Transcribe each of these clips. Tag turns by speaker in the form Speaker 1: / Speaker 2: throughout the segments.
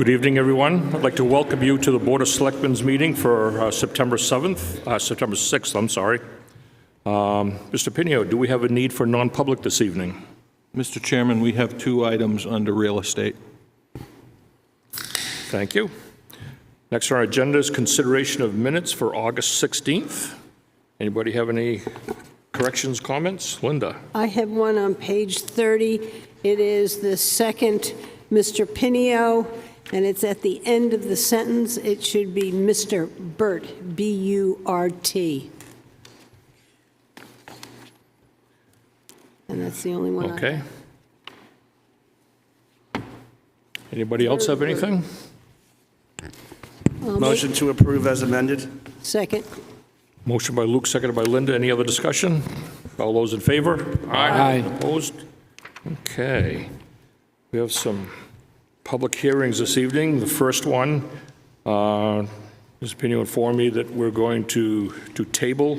Speaker 1: Good evening, everyone. I'd like to welcome you to the Board of Selectmen's meeting for September 6th, I'm sorry. Mr. Pinio, do we have a need for non-public this evening?
Speaker 2: Mr. Chairman, we have 2 items under real estate.
Speaker 1: Thank you. Next on our agenda is consideration of minutes for August 16th. Anybody have any corrections, comments? Linda?
Speaker 3: I have one on page 30. It is the second Mr. Pinio, and it's at the end of the sentence. It should be Mr. Burt, B-U-R-T. And that's the only one I
Speaker 1: Okay.
Speaker 3: have.
Speaker 1: Anybody else have anything?
Speaker 4: Motion to approve as amended.
Speaker 3: Second.
Speaker 1: Motion by Luke, seconded by Linda. Any other discussion? All those in favor?
Speaker 5: Aye.
Speaker 1: Opposed? Okay. We have some public hearings this evening. The first one, Mr. Pinio informed me that we're going to table.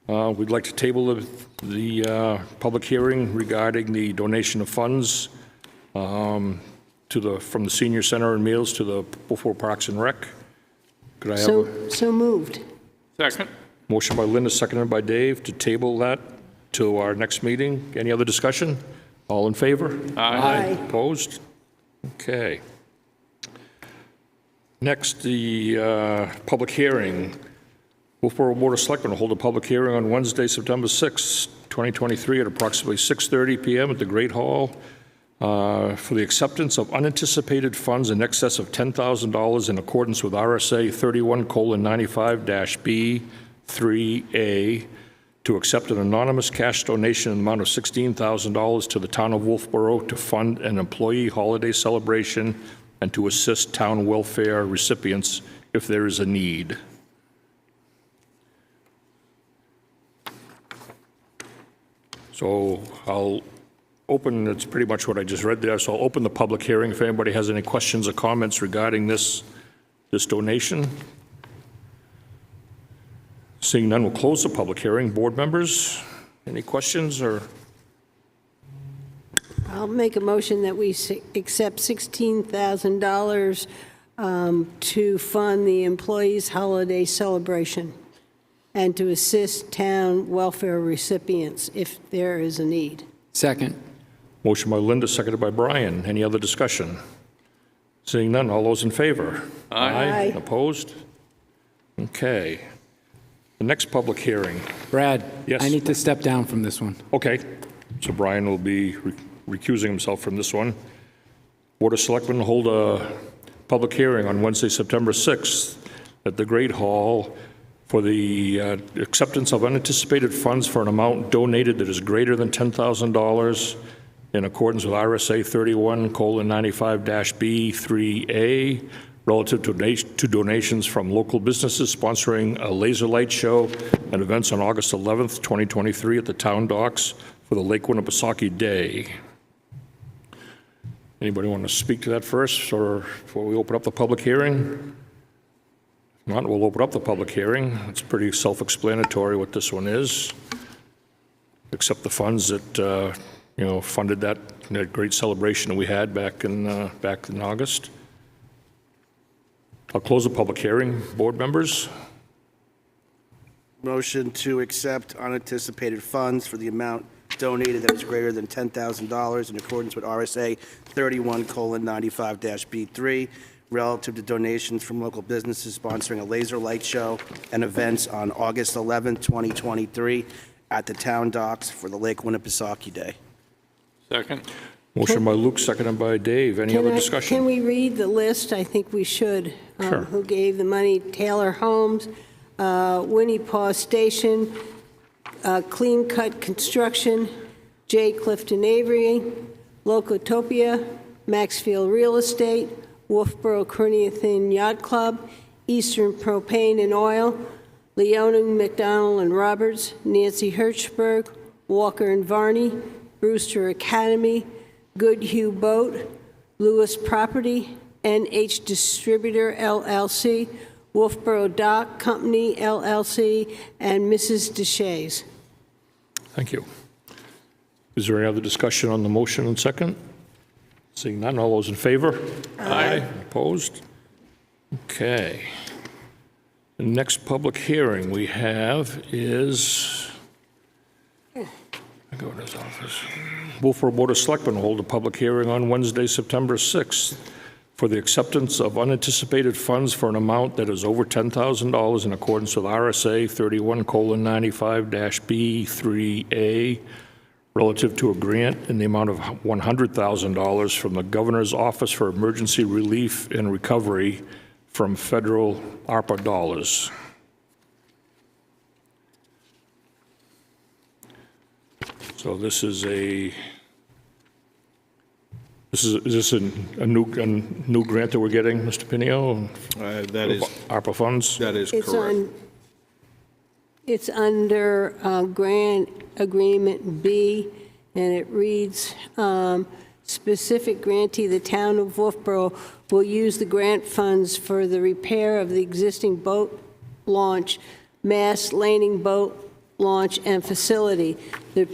Speaker 1: We'd like to table the public hearing regarding the donation of funds from the senior center and meals to the Wolfeboro Parks and Rec. Could I have
Speaker 3: So moved.
Speaker 2: Second.
Speaker 1: Motion by Linda, seconded by Dave, to table that to our next meeting. Any other discussion? All in favor?
Speaker 3: Aye.
Speaker 1: Opposed? Okay. Next, the public hearing. Wolfeboro Board of Selectmen will hold a public hearing on Wednesday, September 6, 2023, at approximately 6:30 p.m. at the Great Hall for the acceptance of unanticipated funds in excess of $10,000 in accordance with RSA 31:95-B3A to accept an anonymous cash donation in the amount of $16,000 to the town of Wolfeboro to fund an employee holiday celebration and to assist town welfare recipients if there is a need. So I'll open, it's pretty much what I just read there, so I'll open the public hearing if anybody has any questions or comments regarding this donation. Seeing none, we'll close the public hearing. Board members, any questions or?
Speaker 3: I'll make a motion that we accept $16,000 to fund the employees' holiday celebration and to assist town welfare recipients if there is a need.
Speaker 5: Second.
Speaker 1: Motion by Linda, seconded by Brian. Any other discussion? Seeing none, all those in favor?
Speaker 3: Aye.
Speaker 1: Opposed? Okay. The next public hearing.
Speaker 5: Brad,
Speaker 1: Yes.
Speaker 5: I need to step down from this one.
Speaker 1: Okay, so Brian will be recusing himself from this one. Board of Selectmen will hold a public hearing on Wednesday, September 6th at the Great Hall for the acceptance of unanticipated funds for an amount donated that is greater than $10,000 in accordance with RSA 31:95-B3A relative to donations from local businesses sponsoring a laser light show and events on August 11th, 2023 at the town docks for the Lake Winnipesaukee Day. Anybody want to speak to that first or before we open up the public hearing? If not, we'll open up the public hearing. It's pretty self-explanatory what this one is. Accept the funds that funded that great celebration that we had back in August. I'll close the public hearing. Board members?
Speaker 4: Motion to accept unanticipated funds for the amount donated that is greater than $10,000 in accordance with RSA 31:95-B3 relative to donations from local businesses sponsoring a laser light show and events on August 11, 2023 at the town docks for the Lake Winnipesaukee Day.
Speaker 2: Second.
Speaker 1: Motion by Luke, seconded by Dave. Any other discussion?
Speaker 3: Can we read the list? I think we should.
Speaker 1: Sure.
Speaker 3: Who gave the money? Taylor Homes, Winnie Paw Station, Clean Cut Construction, J. Clifton Avery, Locotopia, Maxfield Real Estate, Wolfeboro Community Yacht Club, Eastern Propane and Oil, Leoning, McDonald and Roberts, Nancy Hirschberg, Walker and Varney, Brewster Academy, Goodhue Boat, Lewis Property, NH Distributor LLC, Wolfeboro Dock Company LLC, and Mrs. Deshays.
Speaker 1: Thank you. Is there any other discussion on the motion and second? Seeing none, all those in favor? Aye. Opposed? Okay. The next public hearing we have is, I go to his office. Wolfeboro Board of Selectmen will hold a public hearing on Wednesday, September 6th for the acceptance of unanticipated funds for an amount that is over $10,000 in accordance with RSA 31:95-B3A relative to a grant in the amount of $100,000 from the Governor's Office for Emergency Relief and Recovery from federal ARPA dollars. So this is a, is this a new grant that we're getting, Mr. Pinio?
Speaker 2: That is,
Speaker 1: ARPA funds?
Speaker 2: that is
Speaker 3: It's
Speaker 2: correct.
Speaker 3: It's under Grant Agreement B, and it reads, specific grantee, the town of Wolfeboro will use the grant funds for the repair of the existing boat launch, mast, landing boat launch, and facility. The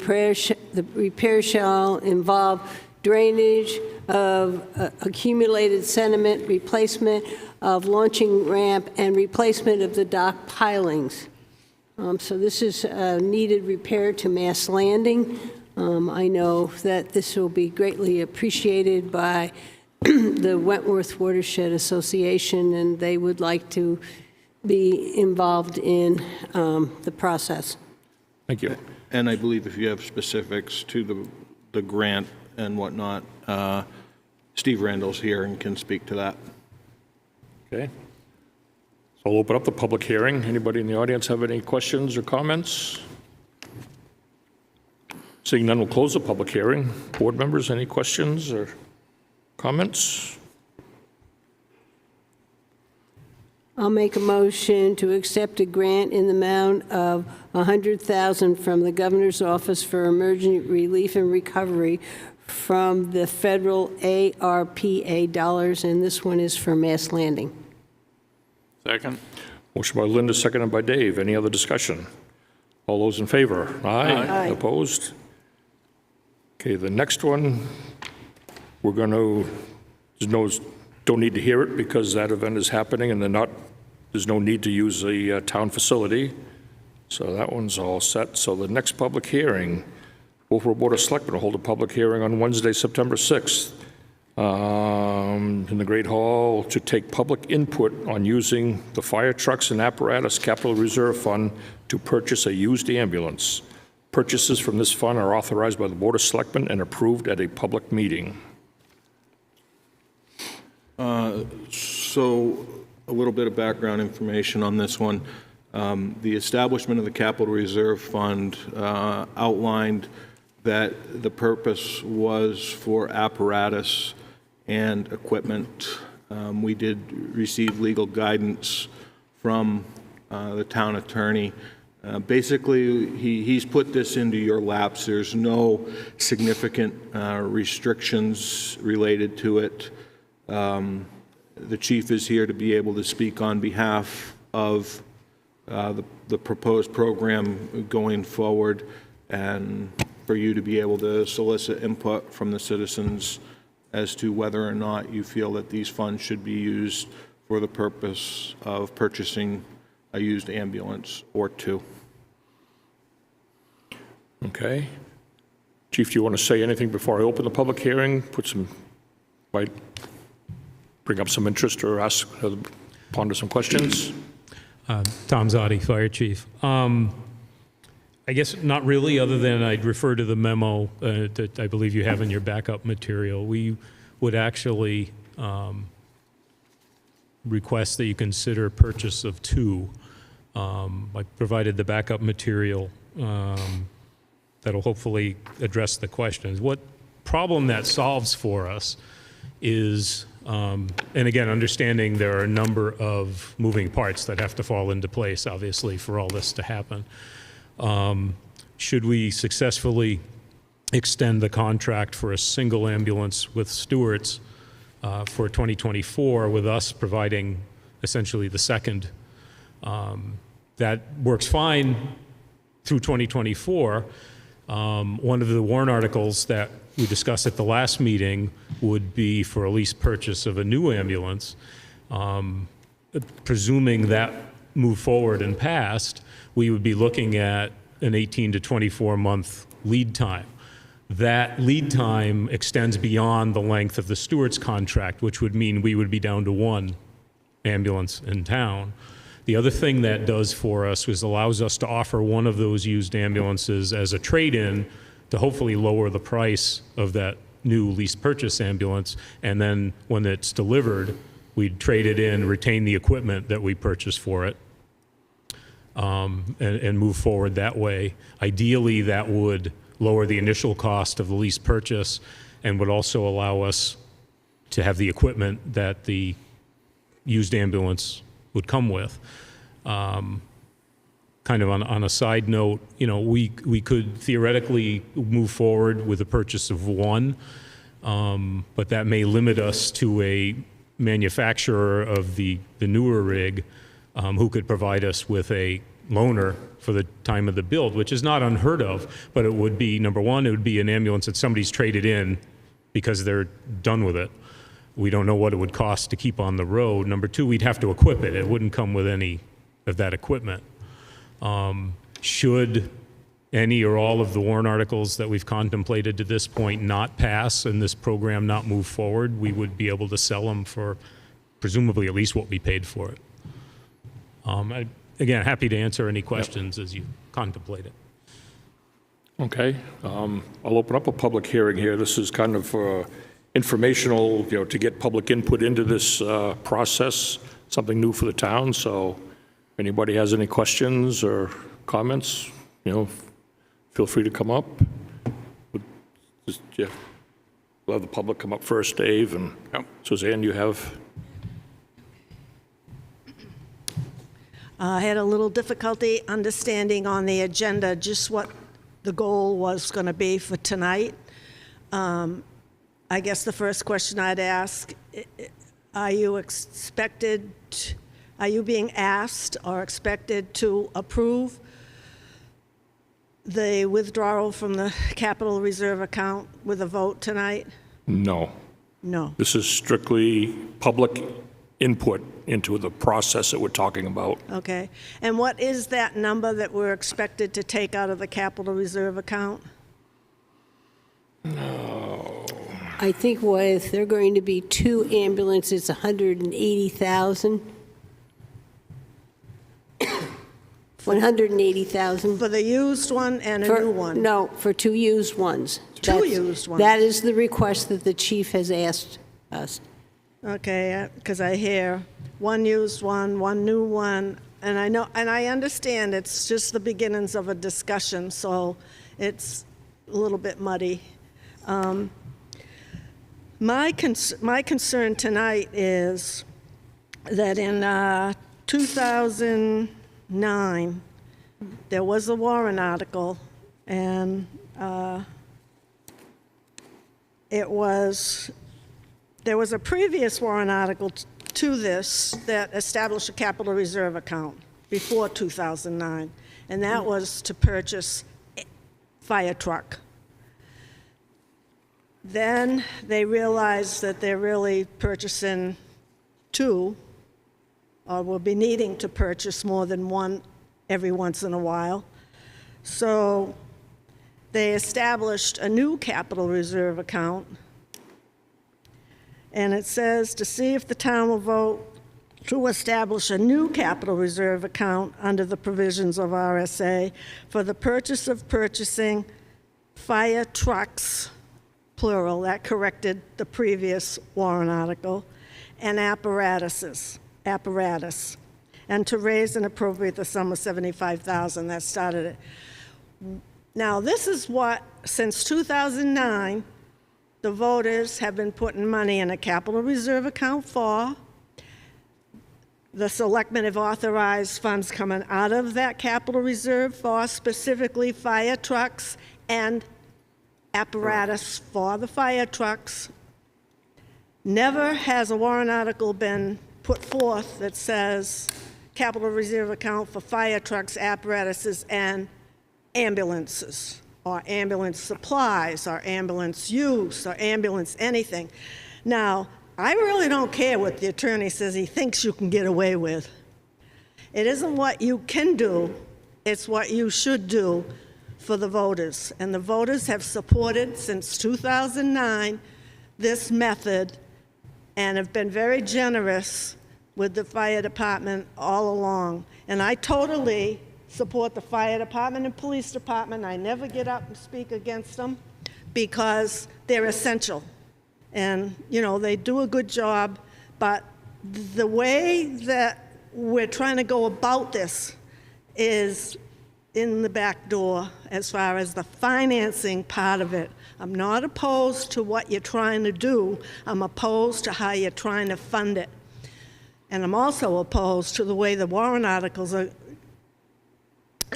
Speaker 3: repair shall involve drainage of accumulated sediment, replacement of launching ramp, and replacement of the dock pilings. So this is a needed repair to Mass Landing. I know that this will be greatly appreciated by the Wentworth Watershed Association, and they would like to be involved in the process.
Speaker 1: Thank you.
Speaker 2: And I believe if you have specifics to the grant and whatnot, Steve Randall's here and can speak to that.
Speaker 1: Okay. So I'll open up the public hearing. Anybody in the audience have any questions or comments? Seeing none, we'll close the public hearing. Board members, any questions or comments?
Speaker 3: I'll make a motion to accept a grant in the amount of $100,000 from the Governor's Office for Emergency Relief and Recovery from the federal ARPA dollars, and this one is for Mass Landing.
Speaker 2: Second.
Speaker 1: Motion by Linda, seconded by Dave. Any other discussion? All those in favor?
Speaker 3: Aye.
Speaker 1: Opposed? Okay, the next one, we're going to, don't need to hear it because that event is happening and there's no need to use the town facility. So that one's all set. So the next public hearing, Wolfeboro Board of Selectmen will hold a public hearing on Wednesday, September 6th in the Great Hall to take public input on using the fire trucks and apparatus capital reserve fund to purchase a used ambulance. Purchases from this fund are authorized by the Board of Selectmen and approved at a public meeting.
Speaker 2: So a little bit of background information on this one. The establishment of the Capital Reserve Fund outlined that the purpose was for apparatus and equipment. We did receive legal guidance from the town attorney. Basically, he's put this into your laps. There's no significant restrictions related to it. The chief is here to be able to speak on behalf of the proposed program going forward, and for you to be able to solicit input from the citizens as to whether or not you feel that these funds should be used for the purpose of purchasing a used ambulance or two.
Speaker 1: Okay. Chief, do you want to say anything before I open the public hearing? Might bring up some interest or ponder some questions?
Speaker 6: Tom Zotti, Fire Chief. I guess not really, other than I'd refer to the memo that I believe you have in your backup material. We would actually request that you consider purchase of two. I provided the backup material that'll hopefully address the questions. What problem that solves for us is, and again, understanding there are a number of moving parts that have to fall into place, obviously, for all this to happen. Should we successfully extend the contract for a single ambulance with Stewart's for 2024, with us providing essentially the second, that works fine through 2024. One of the warrant articles that we discussed at the last meeting would be for a lease purchase of a new ambulance. Presuming that moved forward and passed, we would be looking at an 18 to 24-month lead time. That lead time extends beyond the length of the Stewart's contract, which would mean we would be down to one ambulance in town. The other thing that does for us is allows us to offer one of those used ambulances as a trade-in to hopefully lower the price of that new lease purchase ambulance, and then when it's delivered, we'd trade it in, retain the equipment that we purchased for it, and move forward that way. Ideally, that would lower the initial cost of the lease purchase and would also allow us to have the equipment that the used ambulance would come with. Kind of on a side note, we could theoretically move forward with the purchase of one, but that may limit us to a manufacturer of the newer rig who could provide us with a loaner for the time of the build, which is not unheard of, but it would be, number one, it would be an ambulance that somebody's traded in because they're done with it. We don't know what it would cost to keep on the road. Number two, we'd have to equip it. It wouldn't come with any of that equipment. Should any or all of the warrant articles that we've contemplated to this point not pass and this program not move forward, we would be able to sell them for presumably at least what we paid for it. Again, happy to answer any questions as you contemplate it.
Speaker 1: Okay. I'll open up a public hearing here. This is kind of informational, to get public input into this process, something new for the town. So if anybody has any questions or comments, feel free to come up. We'll have the public come up first, Dave, and Suzanne, you have...
Speaker 7: I had a little difficulty understanding on the agenda just what the goal was going to be for tonight. I guess the first question I'd ask, are you being asked or expected to approve the withdrawal from the capital reserve account with a vote tonight?
Speaker 1: No.
Speaker 7: No.
Speaker 1: This is strictly public input into the process that we're talking about.
Speaker 7: Okay. And what is that number that we're expected to take out of the capital reserve account?
Speaker 3: I think if there are going to be two ambulances, 180,000. 180,000.
Speaker 7: For the used one and a new one?
Speaker 3: No, for two used ones.
Speaker 7: Used ones?
Speaker 3: That is the request that the chief has asked us.
Speaker 7: Okay, because I hear one used one, one new one, and I know, and I understand it's just the beginnings of a discussion, so it's a little bit muddy. My concern tonight is that in 2009, there was a warrant article, and there was a previous warrant article to this that established a capital reserve account before 2009, and that was to purchase a fire truck. Then they realized that they're really purchasing two, or will be needing to purchase more than one every once in a while. So they established a new capital reserve account. And it says, to see if the town will vote to establish a new capital reserve account under the provisions of RSA for the purchase of purchasing fire trucks, plural, that corrected the previous warrant article, and apparatus, and to raise and appropriate the sum of $75,000. That started it. Now, this is what, since 2009, the voters have been putting money in a capital reserve account for. The selectmen have authorized funds coming out of that capital reserve for specifically fire trucks and apparatus for the fire trucks. Never has a warrant article been put forth that says capital reserve account for fire trucks, apparatuses, and ambulances. or ambulance supplies, or ambulance use, or ambulance anything. Now, I really don't care what the attorney says he thinks you can get away with. It isn't what you can do, it's what you should do for the voters. And the voters have supported since 2009 this method and have been very generous with the fire department all along. And I totally support the fire department and police department. I never get up and speak against them because they're essential. And, you know, they do a good job, but the way that we're trying to go about this is in the back door as far as the financing part of it. I'm not opposed to what you're trying to do. I'm opposed to how you're trying to fund it. And I'm also opposed to the way the warrant articles are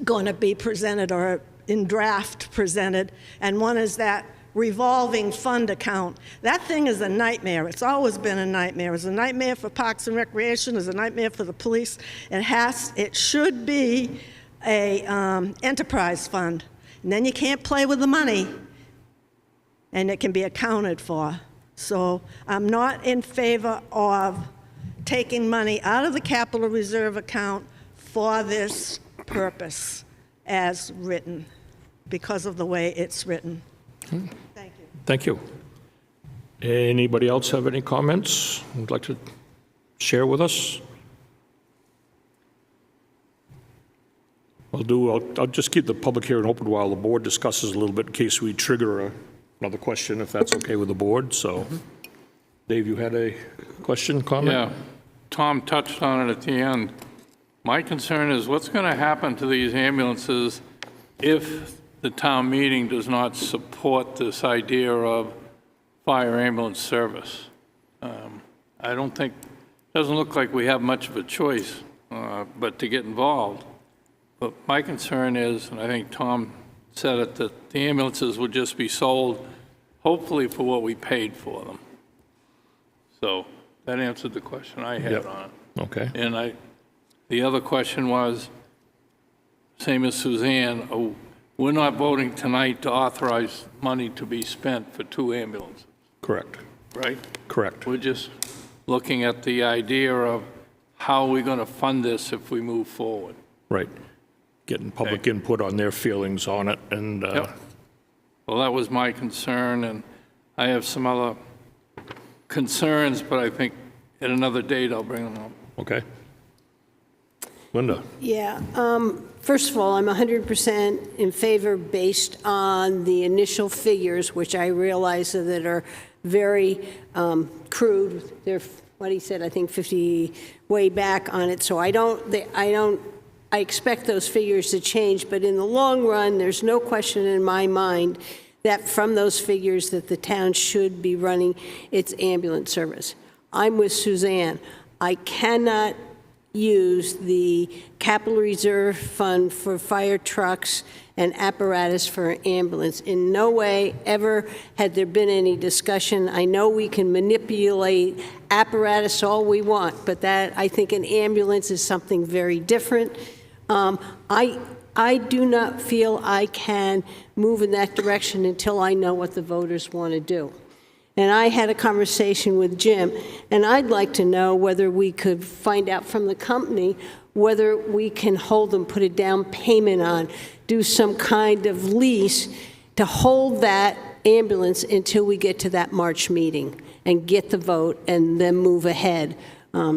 Speaker 7: going to be presented or in draft presented. And one is that revolving fund account. That thing is a nightmare. It's always been a nightmare. It's a nightmare for Parks and Recreation. It's a nightmare for the police. It should be a enterprise fund. And then you can't play with the money, and it can be accounted for. So I'm not in favor of taking money out of the capital reserve account for this purpose as written, because of the way it's written. Thank you.
Speaker 1: Thank you. Anybody else have any comments would like to share with us? I'll just keep the public hearing open while the board discusses a little bit in case we trigger another question, if that's okay with the board. So, Dave, you had a question, comment?
Speaker 8: Yeah, Tom touched on it at the end. My concern is what's going to happen to these ambulances if the town meeting does not support this idea of fire ambulance service. I don't think, doesn't look like we have much of a choice but to get involved. But my concern is, and I think Tom said it, that the ambulances would just be sold, hopefully for what we paid for them. So that answered the question I had
Speaker 1: Yep.
Speaker 8: on it.
Speaker 1: Okay.
Speaker 8: And the other question was, same as Suzanne, we're not voting tonight to authorize money to be spent for 2 ambulances,
Speaker 1: Correct.
Speaker 8: right?
Speaker 1: Correct.
Speaker 8: We're just looking at the idea of how we're going to fund this if we move forward.
Speaker 1: Right. Getting public input on their feelings on it, and
Speaker 8: Yep. Well, that was my concern, and I have some other concerns, but I think at another date I'll bring them up.
Speaker 1: okay. Linda?
Speaker 3: Yeah, first of all, I'm 100% in favor based on the initial figures, which I realize that are very crude. They're, what he said, I think 50 way back on it, so I expect those figures to change, but in the long run, there's no question in my mind that from those figures that the town should be running its ambulance service. I'm with Suzanne. I cannot use the capital reserve fund for fire trucks and apparatus for an ambulance. In no way ever had there been any discussion. I know we can manipulate apparatus all we want, but I think an ambulance is something very different. I do not feel I can move in that direction until I know what the voters want to do. And I had a conversation with Jim, and I'd like to know whether we could find out from the company whether we can hold them, put a down payment on, do some kind of lease to hold that ambulance until we get to that March meeting and get the vote and then move ahead.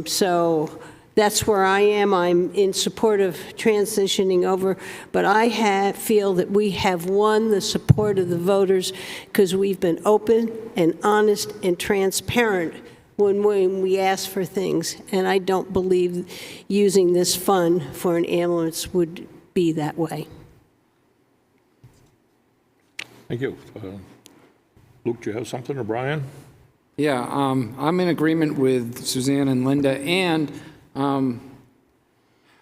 Speaker 3: So that's where I am. I'm in support of transitioning over, but I feel that we have won the support of the voters because we've been open and honest and transparent when we ask for things, and I don't believe using this fund for an ambulance would be that way.
Speaker 1: Thank you. Luke, do you have something, or Brian?
Speaker 5: Yeah, I'm in agreement with Suzanne and Linda, and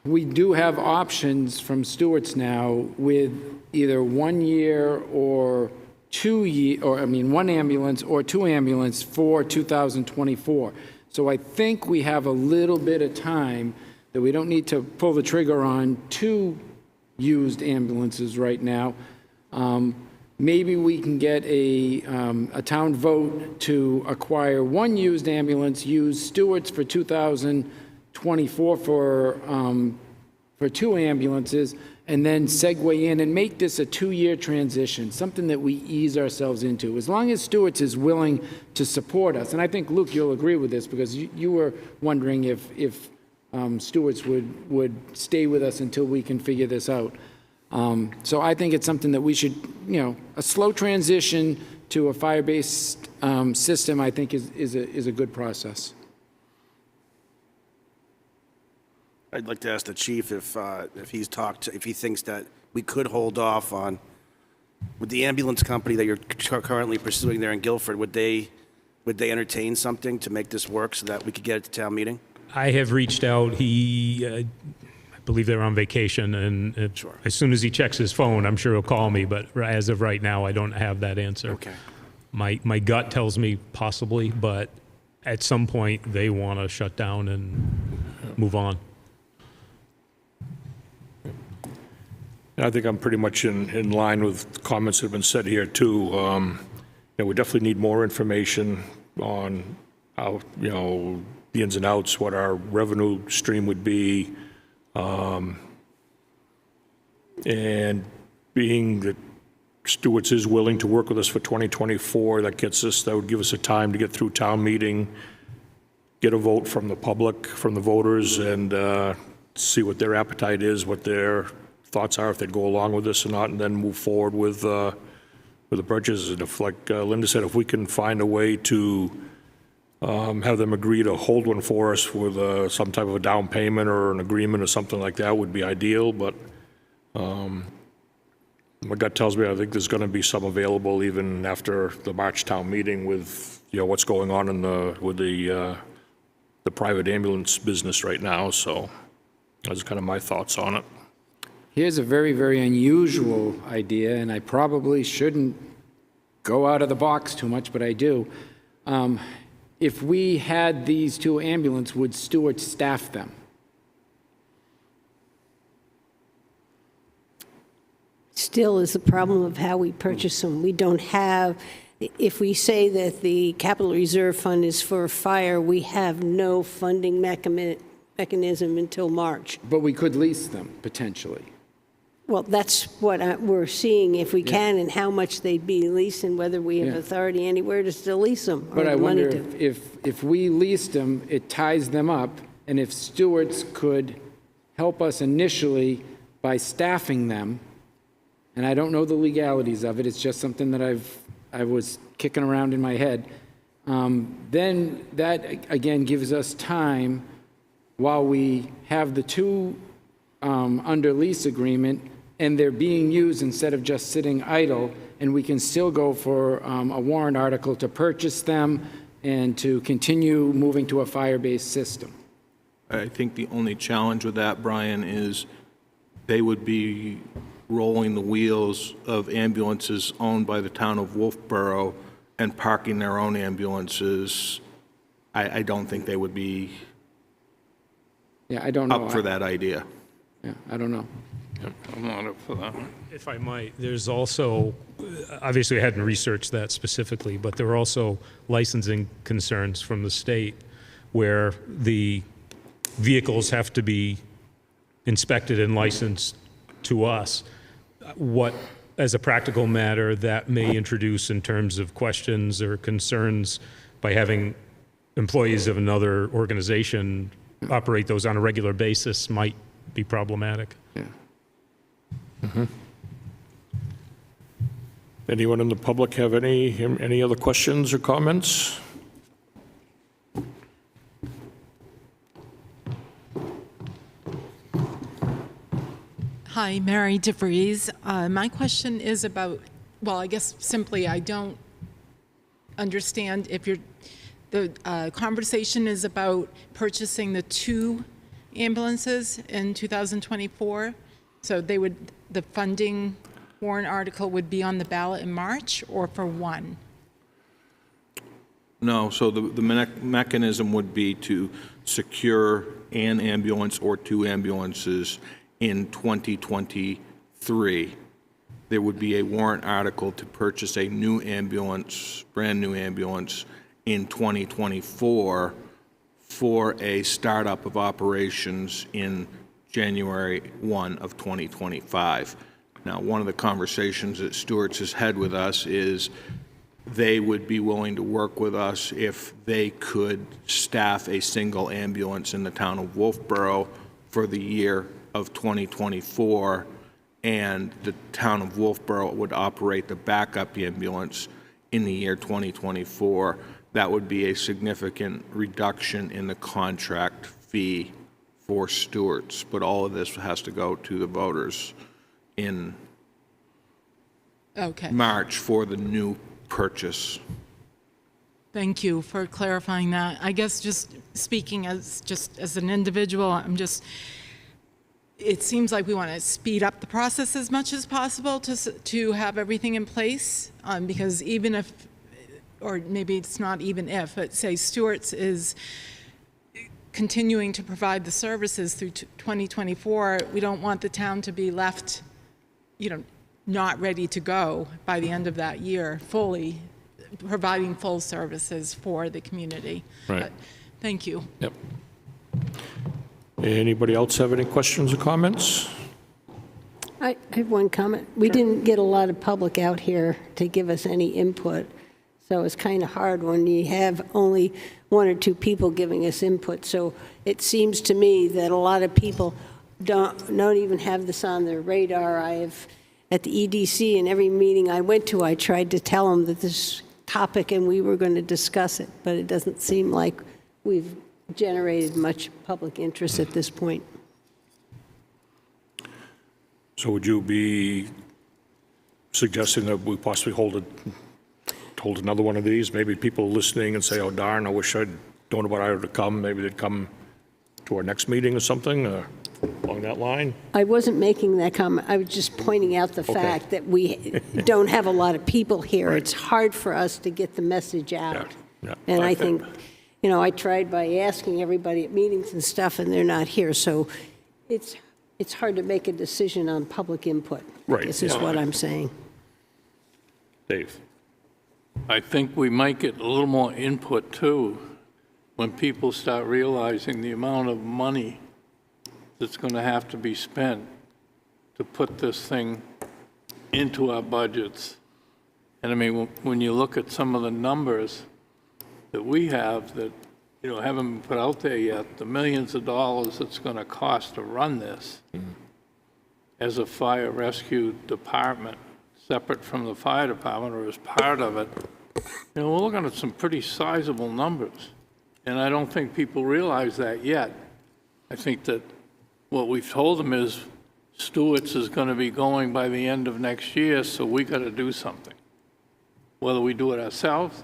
Speaker 5: we do have options from Stewart's now with either 1 year or 2 year, or 1 ambulance or 2 ambulance for 2024. So I think we have a little bit of time that we don't need to pull the trigger on 2 used ambulances right now. Maybe we can get a town vote to acquire one used ambulance, use Stewart's for 2024 for 2 ambulances, and then segue in and make this a 2-year transition, something that we ease ourselves into. As long as Stewart's is willing to support us, and I think, Luke, you'll agree with this, because you were wondering if Stewart's would stay with us until we can figure this out. So I think it's something that we should, a slow transition to a fire-based system, I think is a good process.
Speaker 4: I'd like to ask the chief if he's if he thinks that we could hold off on, with the ambulance company that you're currently pursuing there in Guilford, would they entertain something to make this work so that we could get it to town meeting?
Speaker 6: I have reached out. I believe they're on vacation, and as soon as he checks his phone, I'm sure he'll call me, but as of right now, I don't have that answer.
Speaker 4: Okay.
Speaker 6: My gut tells me possibly, but at some point, they want to shut down and move on.
Speaker 1: I think I'm pretty much in line with comments that have been said here, too. We definitely need more information on how, the ins and outs, what our revenue stream would be. And being that Stewart's is willing to work with us for 2024, that would give us a time to get through town meeting, get a vote from the public, from the voters, and see what their appetite is, what their thoughts are, if they'd go along with this or not, and then move forward with the purchases. And if, like Linda said, if we can find a way to have them agree to hold one for us with some type of a down payment or an agreement or something like that, would be ideal. But my gut tells me I think there's going to be some available even after the March town meeting with what's going on with the private ambulance business right now. So that's kind of my thoughts on it.
Speaker 5: Here's a very, very unusual idea, and I probably shouldn't go out of the box too much, but I do. If we had these 2 ambulances, would Stewart staff them?
Speaker 3: Still is the problem of how we purchase them. We don't have, if we say that the capital reserve fund is for fire, we have no funding mechanism until March.
Speaker 5: But we could lease them, potentially.
Speaker 3: Well, that's what we're seeing, if we can, and how much they'd be leased, and whether we have authority anywhere to still lease them.
Speaker 5: But I wonder if we leased them, it ties them up, and if Stewart's could help us initially by staffing them, and I don't know the legalities of it, it's just something that I was kicking around in my head, then that, again, gives us time while we have the 2 under lease agreement, and they're being used instead of just sitting idle, and we can still go for a warrant article to purchase them and to continue moving to a fire-based system.
Speaker 2: I think the only challenge with that, Brian, is they would be rolling the wheels of ambulances owned by the town of Wolfeboro and parking their own ambulances. I don't think they would be
Speaker 5: I don't know.
Speaker 2: up for that idea.
Speaker 5: Yeah, I don't know.
Speaker 8: I'm not up for that.
Speaker 6: If I might, there's also, obviously I hadn't researched that specifically, but there are also licensing concerns from the state where the vehicles have to be inspected and licensed to us. What, as a practical matter, that may introduce in terms of questions or concerns by having employees of another organization operate those on a regular basis might be problematic.
Speaker 5: Yeah.
Speaker 1: Anyone in the public have any other questions or comments?
Speaker 9: Hi, Mary DeVries. My question is about, well, I guess simply I don't understand if the conversation is about purchasing the 2 ambulances in 2024. So the funding warrant article would be on the ballot in March, or for 1?
Speaker 2: No, so the mechanism would be to secure an ambulance or 2 ambulances in 2023. there would be a warrant article to purchase a new ambulance, brand-new ambulance, in 2024 for a startup of operations in January 1 of 2025. Now, one of the conversations that Stewart's has had with us is they would be willing to work with us if they could staff a single ambulance in the town of Wolfeboro for the year of 2024, and the town of Wolfeboro would operate the backup ambulance in the year 2024. That would be a significant reduction in the contract fee for Stewart's, but all of this has to go to the voters in
Speaker 9: Okay.
Speaker 2: March for the new purchase.
Speaker 9: Thank you for clarifying that. I guess just speaking as an individual, it seems like we want to speed up the process as much as possible to have everything in place, because even if, or maybe it's not even if, but say Stewart's is continuing to provide the services through 2024, we don't want the town to be left, not ready to go by the end of that year, fully providing full services for the community.
Speaker 1: Right.
Speaker 9: But thank you.
Speaker 1: Yep. Anybody else have any questions or comments?
Speaker 3: I have one comment. We didn't get a lot of public out here to give us any input, so it's kind of hard when you have only one or two people giving us input. So it seems to me that a lot of people don't even have this on their radar. At the EDC, in every meeting I went to, I tried to tell them that this topic and we were going to discuss it, but it doesn't seem like we've generated much public interest at this point.
Speaker 1: So would you be suggesting that we possibly hold another one of these? Maybe people listening and say, oh darn, I wish I'd known about I to come. Maybe they'd come to our next meeting or something along that line?
Speaker 3: I wasn't making that comment. I was just pointing out the fact that we don't have a lot of people here.
Speaker 1: Right.
Speaker 3: It's hard for us to get the message out.
Speaker 1: Yeah.
Speaker 3: And I think, I tried by asking everybody at meetings and stuff, and they're not here. So it's hard to make a decision on public input.
Speaker 1: Right,
Speaker 3: This is
Speaker 1: yeah.
Speaker 3: what I'm saying.
Speaker 1: Dave?
Speaker 8: I think we might get a little more input too when people start realizing the amount of money that's going to have to be spent to put this thing into our budgets. And I mean, when you look at some of the numbers that we have that, haven't been put out there yet, the millions of dollars it's going to cost to run this as a fire rescue department, separate from the fire department or as part of it, we're looking at some pretty sizable numbers. And I don't think people realize that yet. I think that what we've told them is Stewart's is going to be going by the end of next year, so we got to do something. Whether we do it ourselves,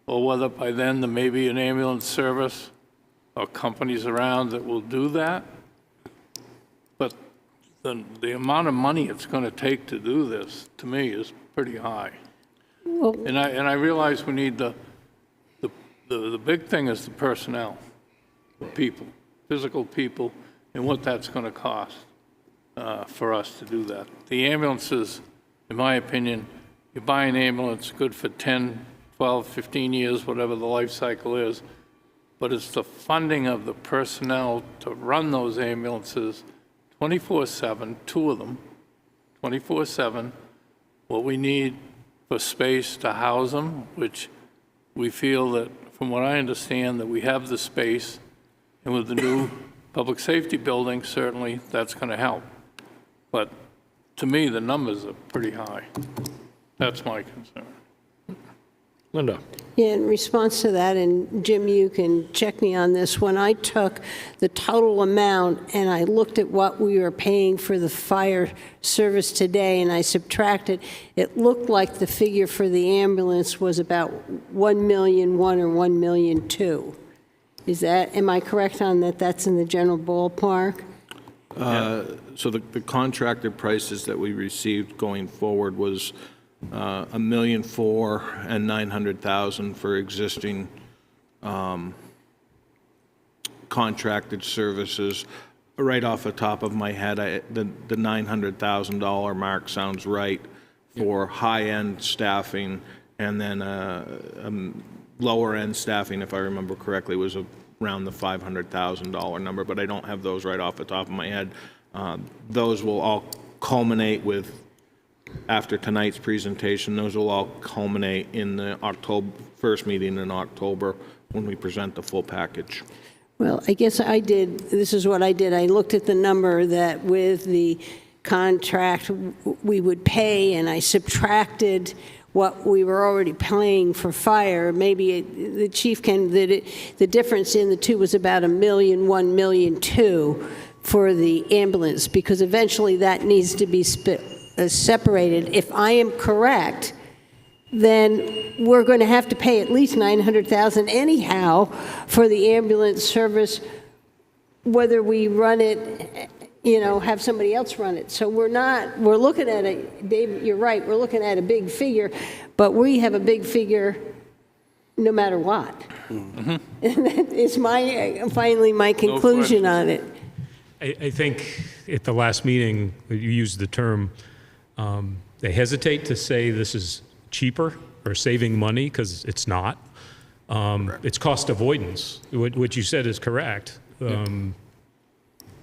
Speaker 8: or whether by then there may be an ambulance service or companies around that will do that. But the amount of money it's going to take to do this, to me, is pretty high.
Speaker 3: Well,
Speaker 8: And I realize we need the big thing is the personnel, the people, physical people, and what that's going to cost for us to do that. The ambulances, in my opinion, you buy an ambulance good for 10, 12, 15 years, whatever the life cycle is, but it's the funding of the personnel to run those ambulances 24/7, two of them, 24/7, what we need for space to house them, which we feel that, from what I understand, that we have the space, and with the new public safety building, certainly that's going to help. But to me, the numbers are pretty high. That's my concern.
Speaker 1: Linda?
Speaker 3: Yeah, in response to that, and Jim, you can check me on this, when I took the total amount and I looked at what we were paying for the fire service today and I subtracted, it looked like the figure for the ambulance was about 1,000,001 or 1,000,002. Is that, am I correct on that? That's in the general ballpark?
Speaker 2: So the contracted prices that we received going forward was $1,400,000 and $900,000 for existing contracted services. Right off the top of my head, the $900,000 mark sounds right for high-end staffing, and then lower-end staffing, if I remember correctly, was around the $500,000 number, but I don't have those right off the top of my head. Those will all culminate with, after tonight's presentation, those will all culminate in the first meeting in October when we present the full package.
Speaker 3: Well, I guess this is what I did. I looked at the number that with the contract we would pay, and I subtracted what we were already paying for fire. Maybe the chief the difference in the two was about $1 million, $1 million, $2 million for the ambulance, because eventually that needs to be separated. If I am correct, then we're going to have to pay at least $900,000 anyhow for the ambulance service, whether we run it, have somebody else run it. So we're looking at Dave, you're right, we're looking at a big figure, but we have a big figure no matter what. Mm-hmm. And that is finally my conclusion on it.
Speaker 6: I think at the last meeting, you used the term, they hesitate to say this is cheaper or saving money, because it's not. It's cost avoidance. What you said is correct.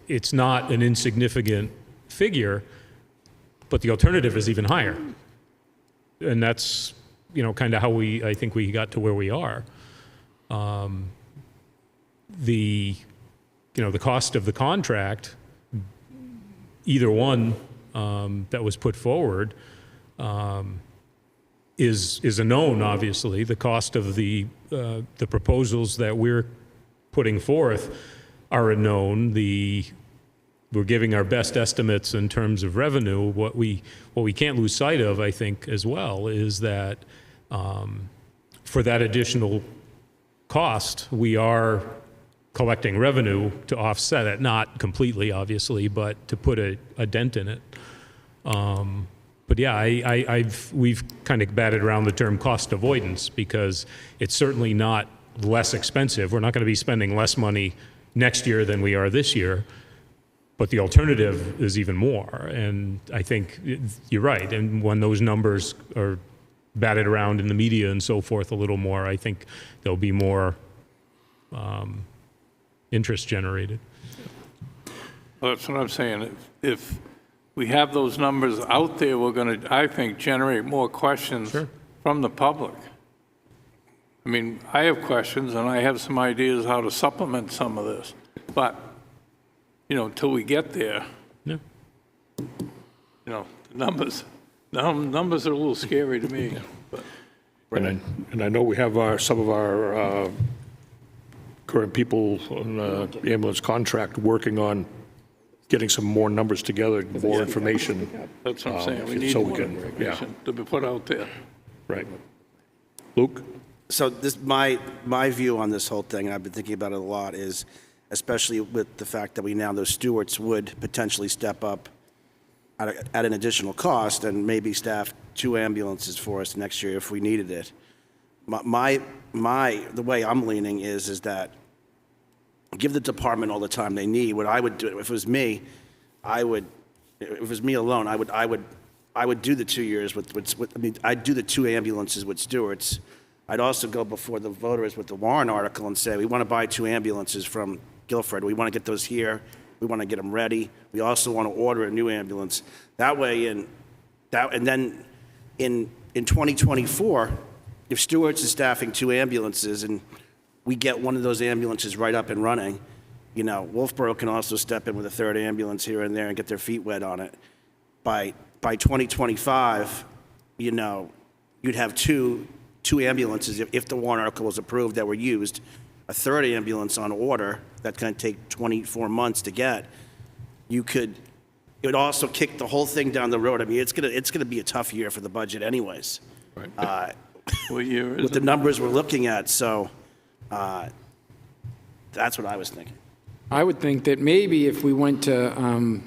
Speaker 6: It's not an insignificant figure, but the alternative is even higher. And that's, kind of how I think we got to where we are. The cost of the contract, either one that was put forward, is a known, obviously. The cost of the proposals that we're putting forth are a known. We're giving our best estimates in terms of revenue. What we can't lose sight of, I think, as well, is that for that additional cost, we are collecting revenue to offset it, not completely, obviously, but to put a dent in it. But yeah, we've kind of batted around the term cost avoidance, because it's certainly not less expensive. We're not going to be spending less money next year than we are this year, but the alternative is even more. And I think you're right. And when those numbers are batted around in the media and so forth a little more, I think there'll be more interest generated.
Speaker 8: Well, that's what I'm saying. If we have those numbers out there, we're going to, I think, generate more questions from the public. I mean, I have questions, and I have some ideas how to supplement some of this. But, until we get there,
Speaker 6: Yeah.
Speaker 8: the numbers are a little scary to me. But,
Speaker 1: And I know we have some of our current people on the ambulance contract working on getting some more numbers together, more information.
Speaker 8: that's what I'm saying. We need
Speaker 1: so
Speaker 8: more
Speaker 1: we can,
Speaker 8: information to be put out there.
Speaker 1: Right. Luke?
Speaker 4: So my view on this whole thing, and I've been thinking about it a lot, is especially with the fact that we now, those stewards would potentially step up at an additional cost and maybe staff 2 ambulances for us next year if we needed it. The way I'm leaning is that give the department all the time they need. What I would do, if it was me, if it was me alone, I would do the 2 years I'd do the 2 ambulances with stewards. I'd also go before the voters with the Warren article and say, we want to buy 2 ambulances from Guilford. We want to get those here. We want to get them ready. We also want to order a new ambulance. That way, and then in 2024, if Stewart's is staffing 2 ambulances and we get one of those ambulances right up and running, Wolfeboro can also step in with a 3rd ambulance here and there and get their feet wet on it. By 2025, you'd have two ambulances if the Warren article was approved that were used, a 3rd ambulance on order that's going to take 24 months to get. It would also kick the whole thing down the road. I mean, it's gonna be a tough year for the budget anyways.
Speaker 1: Right.
Speaker 8: What year is
Speaker 4: With the
Speaker 8: it?
Speaker 4: numbers we're looking at, so that's what I was thinking.
Speaker 5: I would think that maybe if we went to,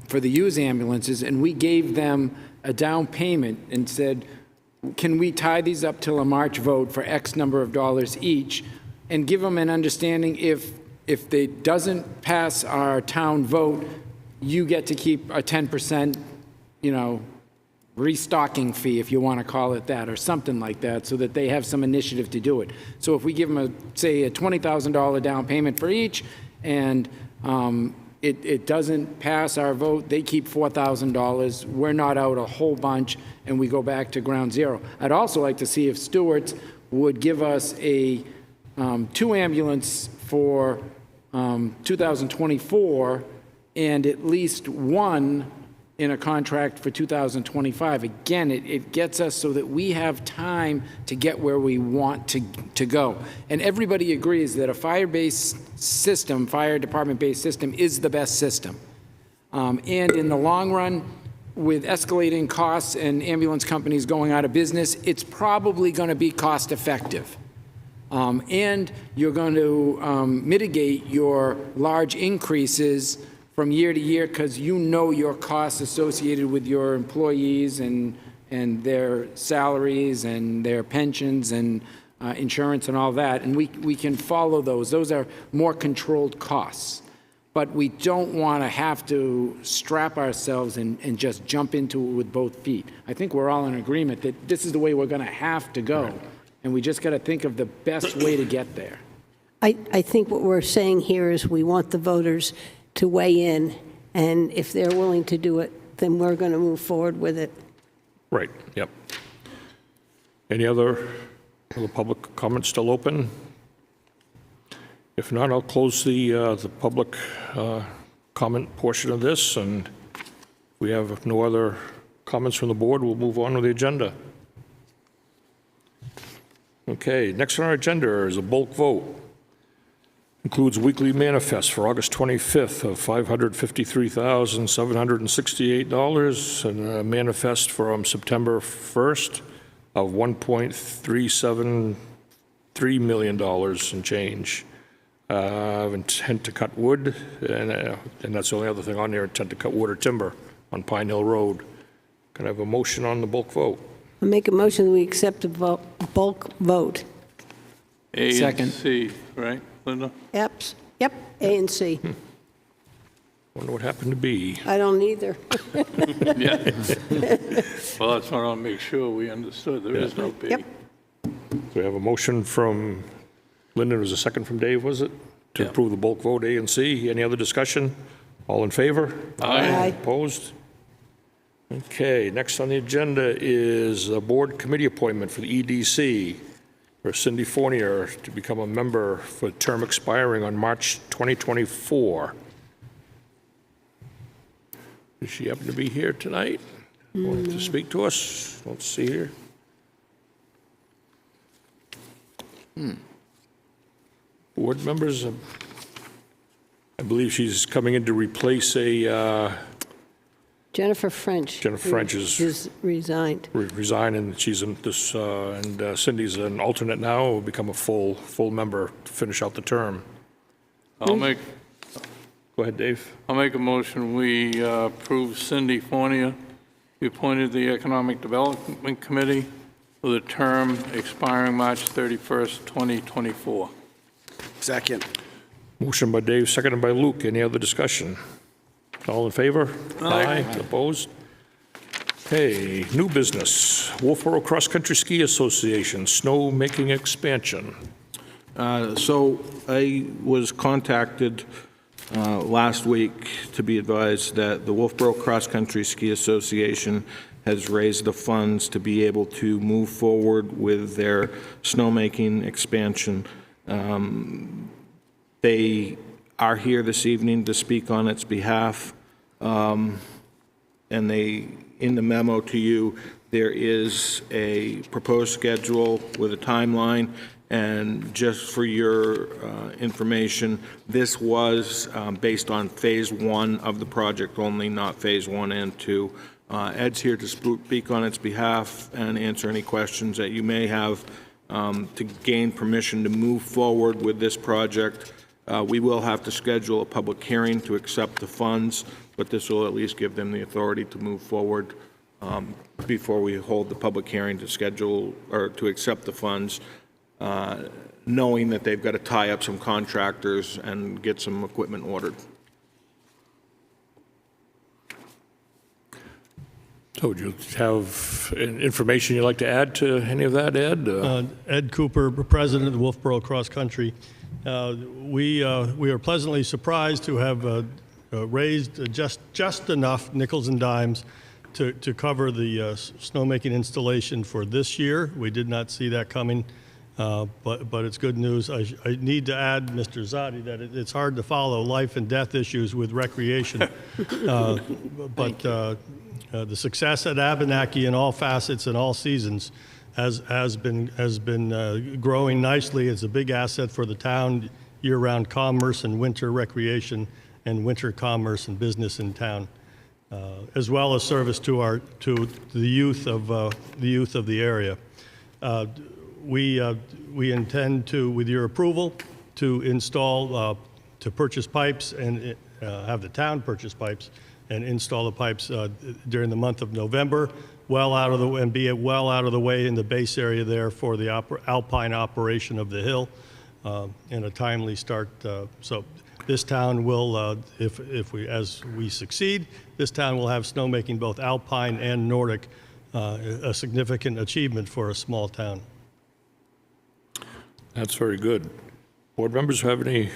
Speaker 5: for the used ambulances, and we gave them a down payment and said, can we tie these up till a March vote for X number of dollars each, and give them an understanding if if it doesn't pass our town vote, you get to keep a 10%, restocking fee, if you want to call it that, or something like that, so that they have some initiative to do it. So if we give them, say, a $20,000 down payment for each, and it doesn't pass our vote, they keep $4,000. We're not out a whole bunch, and we go back to ground zero. I'd also like to see if Stewart's would give us a 2 ambulance for 2024, and at least 1 in a contract for 2025. Again, it gets us so that we have time to get where we want to go. And everybody agrees that a fire-based system, fire department-based system, is the best system. And in the long run, with escalating costs and ambulance companies going out of business, it's probably going to be cost-effective. And you're going to mitigate your large increases from year to year, because your costs associated with your employees and their salaries and their pensions and insurance and all that, and we can follow those. Those are more controlled costs. But we don't want to have to strap ourselves and just jump into it with both feet. I think we're all in agreement that this is the way we're going to have to go, and we just got to think of the best way to get there.
Speaker 3: I think what we're saying here is we want the voters to weigh in, and if they're willing to do it, then we're going to move forward with it.
Speaker 1: Right, yep. Any other public comments still open? If not, I'll close the public comment portion of this, and if we have no other comments from the board, we'll move on with the agenda. Okay, next on our agenda is a bulk vote. Includes weekly manifest for August 25th of $553,768, and a manifest from September 1st of $1.373 million and change. Intent to cut wood, and that's the only other thing on there, intent to cut wood or timber on Pine Hill Road. Can I have a motion on the bulk vote?
Speaker 3: I make a motion that we accept a bulk vote.
Speaker 8: A
Speaker 5: Second.
Speaker 8: and C, right, Linda?
Speaker 3: Yep, A and C.
Speaker 1: Wonder what happened to B.
Speaker 3: I don't either.
Speaker 8: Yeah. Well, that's what I'll make sure we understood. There is no B.
Speaker 3: Yep.
Speaker 1: So we have a motion from Linda, was a second from Dave, was it? To approve the bulk vote A and C. Any other discussion? All in favor?
Speaker 3: Aye.
Speaker 1: Opposed? Okay, next on the agenda is a board committee appointment for the EDC for Cindy Fournier to become a member for a term expiring on March 2024. Does she happen to be here tonight? Want to speak to us? Let's see here. Board members, I believe she's coming in to replace
Speaker 3: Jennifer French.
Speaker 1: Jennifer French is
Speaker 3: resigned.
Speaker 1: Resigned, and she's in this, and Cindy's an alternate now, will become a full member to finish out the term.
Speaker 8: I'll make
Speaker 1: Go ahead, Dave.
Speaker 8: a motion, we approve Cindy Fournier, be appointed to the Economic Development Committee with a term expiring March 31st, 2024.
Speaker 4: Second.
Speaker 1: Motion by Dave, seconded by Luke. Any other discussion? All in favor? Aye. Opposed? Okay, new business. Wolfeboro Cross Country Ski Association, snow making expansion.
Speaker 2: So I was contacted last week to be advised that the Wolfeboro Cross Country Ski Association has raised the funds to be able to move forward with their snowmaking expansion. They are here this evening to speak on its behalf, and they, in the memo to you, there is a proposed schedule with a timeline, and just for your information, this was based on Phase 1 of the project only, not Phase 1 and 2. Ed's here to speak on its behalf and answer any questions that you may have to gain permission to move forward with this project. We will have to schedule a public hearing to accept the funds, but this will at least give them the authority to move forward before we hold the public hearing to schedule or to accept the funds. knowing that they've got to tie up some contractors and get some equipment ordered.
Speaker 1: So would you have information you'd like to add to any of that, Ed?
Speaker 10: Ed Cooper, President of the Wolfeboro Cross Country. We are pleasantly surprised to have raised just enough nickels and dimes to cover the snowmaking installation for this year. We did not see that coming, but it's good news. I need to add, Mr. Zadi, that it's hard to follow life and death issues with recreation. The success at Abenaki in all facets and all seasons has been growing nicely. It's a big asset for the town, year-round commerce and winter recreation and winter commerce and business in town, as well as service to the youth of the area. We intend to, with your approval, to install to purchase pipes and have the town purchase pipes and install the pipes during the month of November, and be well out of the way in the base area there for the alpine operation of the hill in a timely start. So this town will, as we succeed, this town will have snowmaking both alpine and Nordic, a significant achievement for a small town.
Speaker 1: That's very good. Board members have any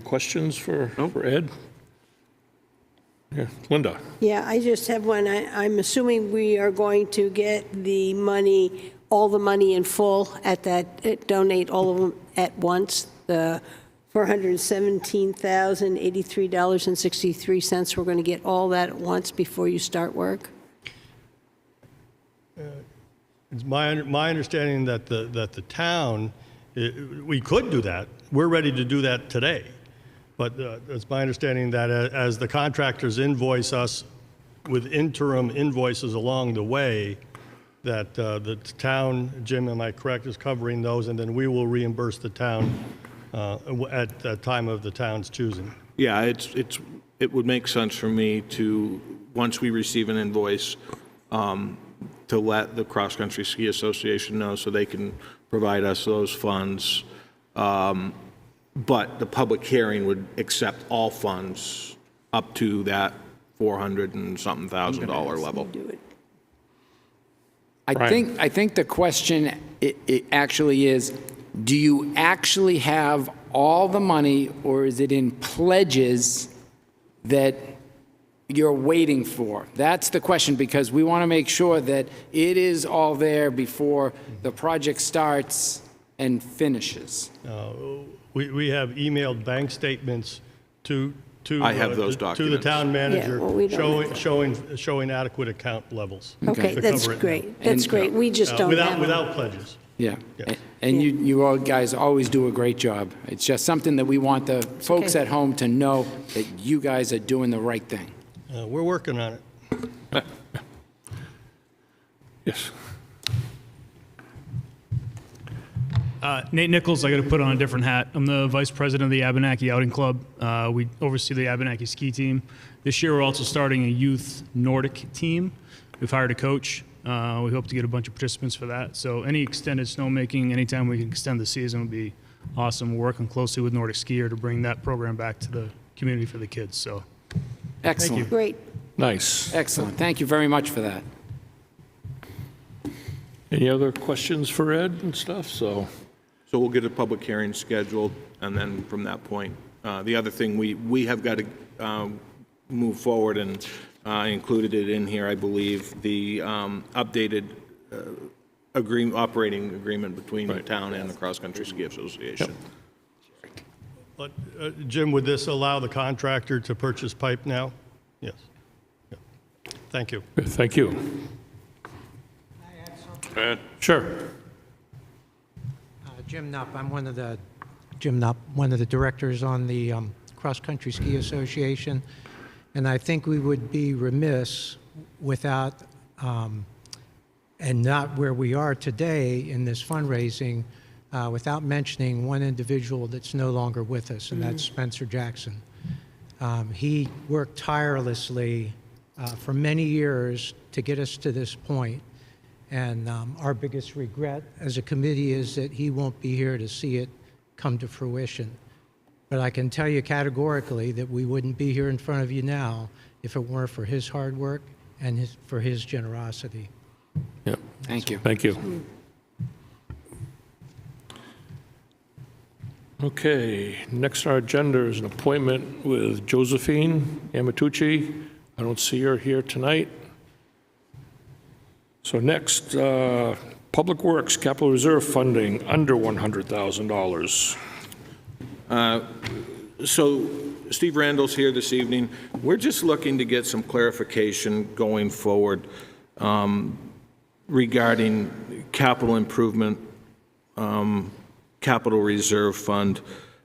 Speaker 1: questions for Ed? Yeah, Linda.
Speaker 3: Yeah, I just have one. I'm assuming we are going to get the money, all the money in full donate all of them at once, the $417,083.63. We're going to get all that at once before you start work?
Speaker 10: It's my understanding that the town, we could do that. We're ready to do that today. But it's my understanding that as the contractors invoice us with interim invoices along the way, that the town, Jim, am I correct, is covering those, and then we will reimburse the town at the time of the town's choosing.
Speaker 2: Yeah, it would make sense for me to, once we receive an invoice, to let the Cross Country Ski Association know so they can provide us those funds. But the public hearing would accept all funds up to that $400 and something thousand level.
Speaker 5: I think the question it actually is, do you actually have all the money, or is it in pledges that you're waiting for? That's the question, because we want to make sure that it is all there before the project starts and finishes.
Speaker 10: We have emailed bank statements to
Speaker 2: I have those
Speaker 10: to the
Speaker 2: documents.
Speaker 10: town manager,
Speaker 3: Yeah, well, we don't
Speaker 10: showing adequate account levels.
Speaker 3: Okay,
Speaker 10: to
Speaker 3: that's
Speaker 10: cover it.
Speaker 3: great. That's great. We just don't have them.
Speaker 10: Without pledges.
Speaker 5: Yeah.
Speaker 10: Yes.
Speaker 5: And you all guys always do a great job. It's just something that we want the folks
Speaker 3: okay.
Speaker 5: at home to know that you guys are doing the right thing.
Speaker 10: We're working on it.
Speaker 1: Yes.
Speaker 11: Nate Nichols, I got to put on a different hat. I'm the vice president of the Abenaki Outing Club. We oversee the Abenaki ski team. This year, we're also starting a youth Nordic team. We've hired a coach. We hope to get a bunch of participants for that. So any extended snowmaking, anytime we can extend the season would be awesome. We're working closely with Nordic Skier to bring that program back to the community for the kids. So
Speaker 5: Excellent.
Speaker 3: Great.
Speaker 1: Nice.
Speaker 5: Excellent. Thank you very much for that.
Speaker 1: Any other questions for Ed and stuff? So
Speaker 2: we'll get a public hearing scheduled, and then from that point, the other thing we have got to move forward, and included it in here, I believe, the updated operating agreement between the town and the Cross Country Ski Association.
Speaker 10: But Jim, would this allow the contractor to purchase pipe now? Yes. Yeah. Thank you.
Speaker 1: thank you. Sure.
Speaker 12: Jim Knupp, I'm one of the directors on the Cross Country Ski Association, and I think we would be remiss without, and not where we are today in this fundraising, without mentioning one individual that's no longer with us, and that's Spencer Jackson. He worked tirelessly for many years to get us to this point. And our biggest regret as a committee is that he won't be here to see it come to fruition. But I can tell you categorically that we wouldn't be here in front of you now if it weren't for his hard work and for his generosity.
Speaker 1: Yeah.
Speaker 5: Thank you.
Speaker 1: Thank you. Okay, next on our agenda is an appointment with Josephine Amatucci. I don't see her here tonight. So next, Public Works Capital Reserve funding under $100,000.
Speaker 2: So Steve Randall's here this evening. We're just looking to get some clarification going forward regarding capital improvement, capital reserve fund.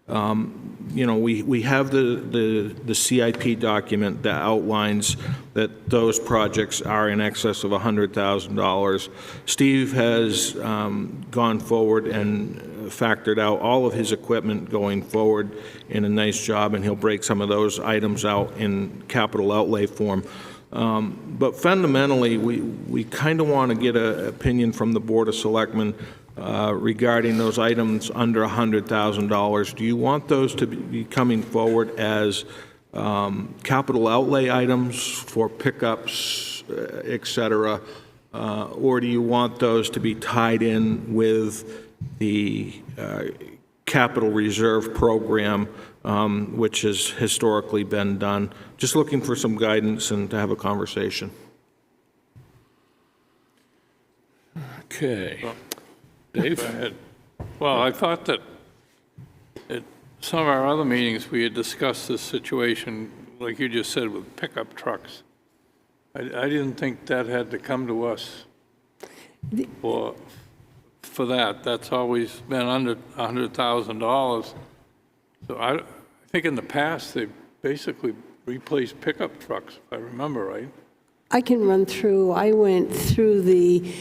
Speaker 2: You know, we have the CIP document that outlines that those projects are in excess of $100,000. Steve has gone forward and factored out all of his equipment going forward in a nice job, and he'll break some of those items out in capital outlay form. But fundamentally, we kind of want to get an opinion from the Board of Selectmen regarding those items under $100,000. Do you want those to be coming forward as capital outlay items for pickups, et cetera, or do you want those to be tied in with the capital reserve program, which has historically been done? Just looking for some guidance and to have a conversation.
Speaker 1: Okay. Dave?
Speaker 8: Go ahead. Well, I thought that at some of our other meetings, we had discussed this situation, like you just said, with pickup trucks. I didn't think that had to come to us for that. That's always been under $100,000. So I think in the past, they basically replaced pickup trucks, if I remember right.
Speaker 3: I can run through, I went through the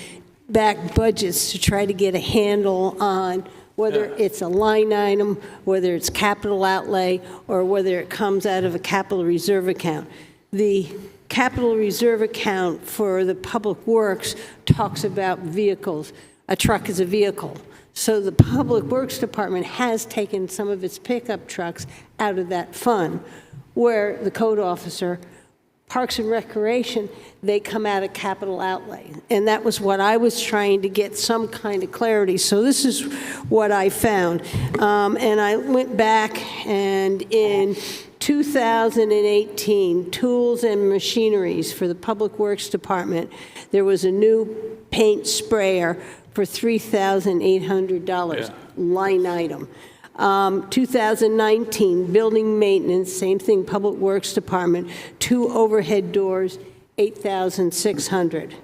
Speaker 3: back budgets to try to get a handle on whether it's a line item, whether it's capital outlay, or whether it comes out of a capital reserve account. The capital reserve account for the Public Works talks about vehicles. A truck is a vehicle. So the Public Works Department has taken some of its pickup trucks out of that fund, where the code officer, Parks and Recreation, they come out of capital outlay. And that was what I was trying to get some kind of clarity. So this is what I found. And I went back, and in 2018, tools and machineries for the Public Works Department, there was a new paint sprayer for $3,800, line item. 2019, building maintenance, same thing, Public Works Department, 2 overhead doors, $8,600.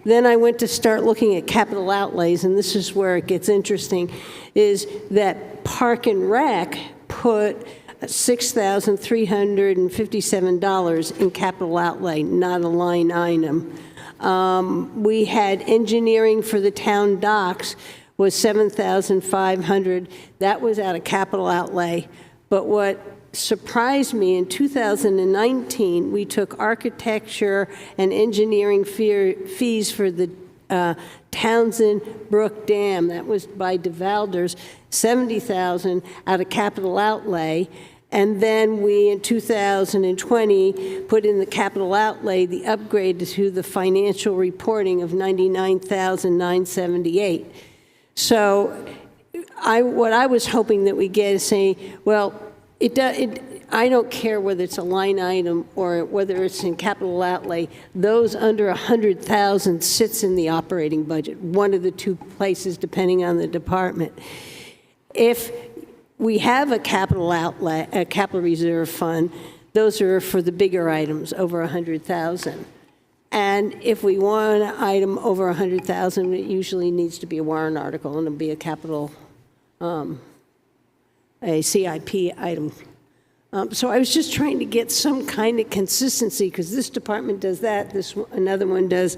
Speaker 3: Then I went to start looking at capital outlays, and this is where it gets interesting, is that Park and Rec put $6,357 in capital outlay, not a line item. We had engineering for the town docks was $7,500. That was out of capital outlay. But what surprised me, in 2019, we took architecture and engineering fees for the Townsend Brook Dam. That was by DeValders, $70,000 out of capital outlay. And then we, in 2020, put in the capital outlay the upgrade to the financial reporting of $99,978. So what I was hoping that we get is saying, well, I don't care whether it's a line item or whether it's in capital outlay. Those under $100,000 sits in the operating budget, one of the two places depending on the department. If we have a capital outlay, a capital reserve fund, those are for the bigger items over $100,000. And if we want an item over $100,000, it usually needs to be a warrant article, and it'll be a capital, a CIP item. So I was just trying to get some kind of consistency, because this department does that, another one does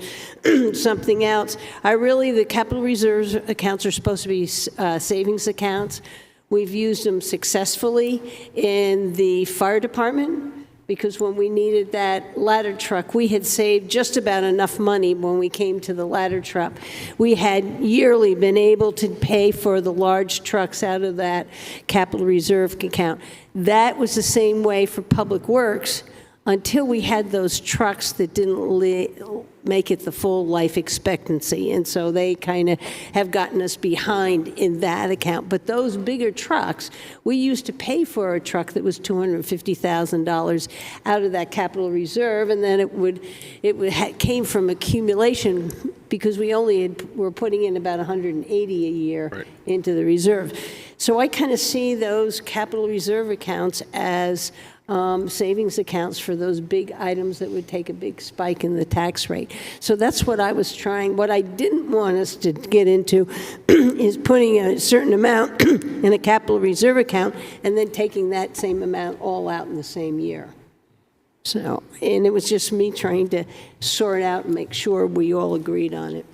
Speaker 3: something else. The capital reserves accounts are supposed to be savings accounts. We've used them successfully in the fire department. because when we needed that ladder truck, we had saved just about enough money when we came to the ladder truck. We had yearly been able to pay for the large trucks out of that capital reserve account. That was the same way for Public Works until we had those trucks that didn't make it the full life expectancy. And so they kind of have gotten us behind in that account. But those bigger trucks, we used to pay for a truck that was $250,000 out of that capital reserve, and then it came from accumulation because we only were putting in about 180 a year into the reserve. So I kind of see those capital reserve accounts as savings accounts for those big items that would take a big spike in the tax rate. So that's what I was trying. What I didn't want us to get into is putting a certain amount in a capital reserve account and then taking that same amount all out in the same year. So, and it was just me trying to sort out and make sure we all agreed on it.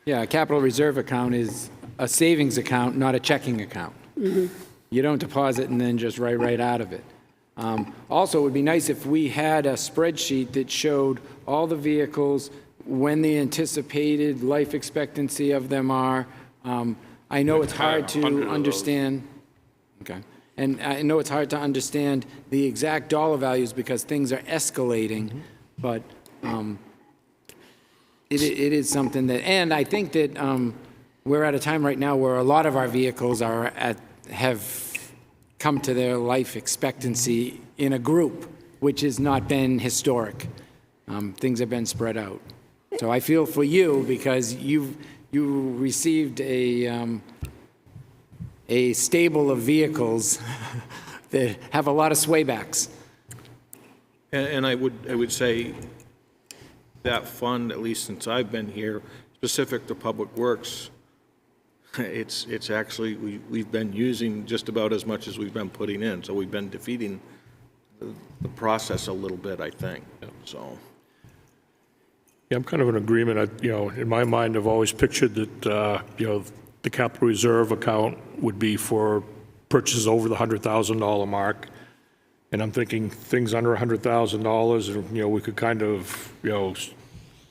Speaker 5: Yeah, a capital reserve account is a savings account, not a checking account. You don't deposit and then just write right out of it. Also, it would be nice if we had a spreadsheet that showed all the vehicles, when the anticipated life expectancy of them are. I know it's hard to understand. Okay. And I know it's hard to understand the exact dollar values because things are escalating, but it is something that, and I think that we're at a time right now where a lot of our vehicles have come to their life expectancy in a group, which has not been historic. Things have been spread out. So I feel for you because you received a stable of vehicles that have a lot of swaybacks.
Speaker 2: And I would say that fund, at least since I've been here, specific to Public Works, it's actually, we've been using just about as much as we've been putting in, so we've been defeating the process a little bit, I think, so.
Speaker 1: Yeah, I'm kind of in agreement. In my mind, I've always pictured that, the capital reserve account would be for purchases over the $100,000 mark. And I'm thinking things under $100,000, and, we could kind of,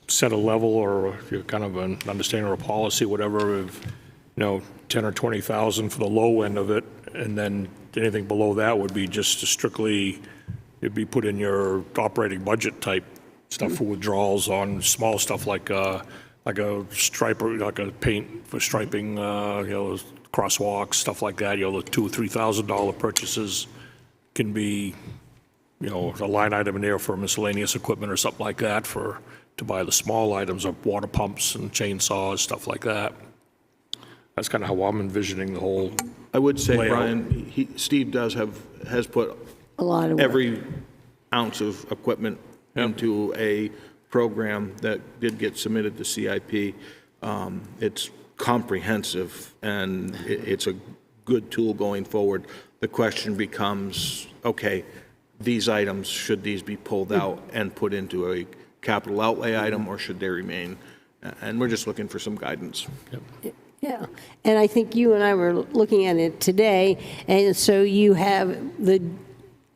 Speaker 1: set a level or kind of an understanding or a policy, whatever, of, 10 or 20,000 for the low end of it. And then anything below that would be just strictly, it'd be put in your operating budget type stuff for withdrawals on small stuff like a striper, like a paint for striping, crosswalks, stuff like that. The $2,000 or $3,000 purchases can be, a line item in there for miscellaneous equipment or something like that to buy the small items of water pumps and chainsaws, stuff like that. That's kind of how I'm envisioning the whole.
Speaker 2: I would say,
Speaker 1: layout.
Speaker 2: Brian, Steve has put
Speaker 3: A lot of work.
Speaker 2: every ounce of equipment into a program that did get submitted to CIP. It's comprehensive, and it's a good tool going forward. The question becomes, okay, these items, should these be pulled out and put into a capital outlay item, or should they remain? And we're just looking for some guidance.
Speaker 3: Yeah, and I think you and I were looking at it today, and so you have the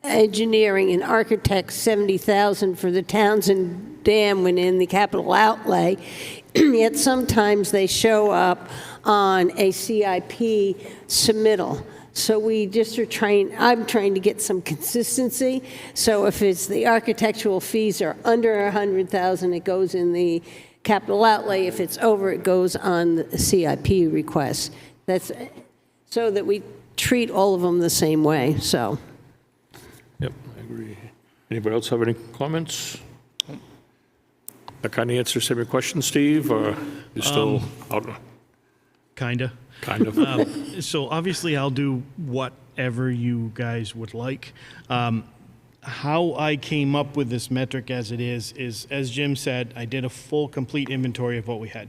Speaker 3: engineering and architects, 70,000 for the Townsend Dam when in the capital outlay, yet sometimes they show up on a CIP submittal. So we just are I'm trying to get some consistency. So if it's the architectural fees are under 100,000, it goes in the capital outlay. If it's over, it goes on the CIP request. That's so that we treat all of them the same way, so.
Speaker 1: Yep, I agree. Anybody else have any comments? That kind of answers some of your questions, Steve, or you still out?
Speaker 11: Kinda.
Speaker 1: Kind of.
Speaker 11: So obviously I'll do whatever you guys would like. How I came up with this metric as it is, as Jim said, I did a full, complete inventory of what we had.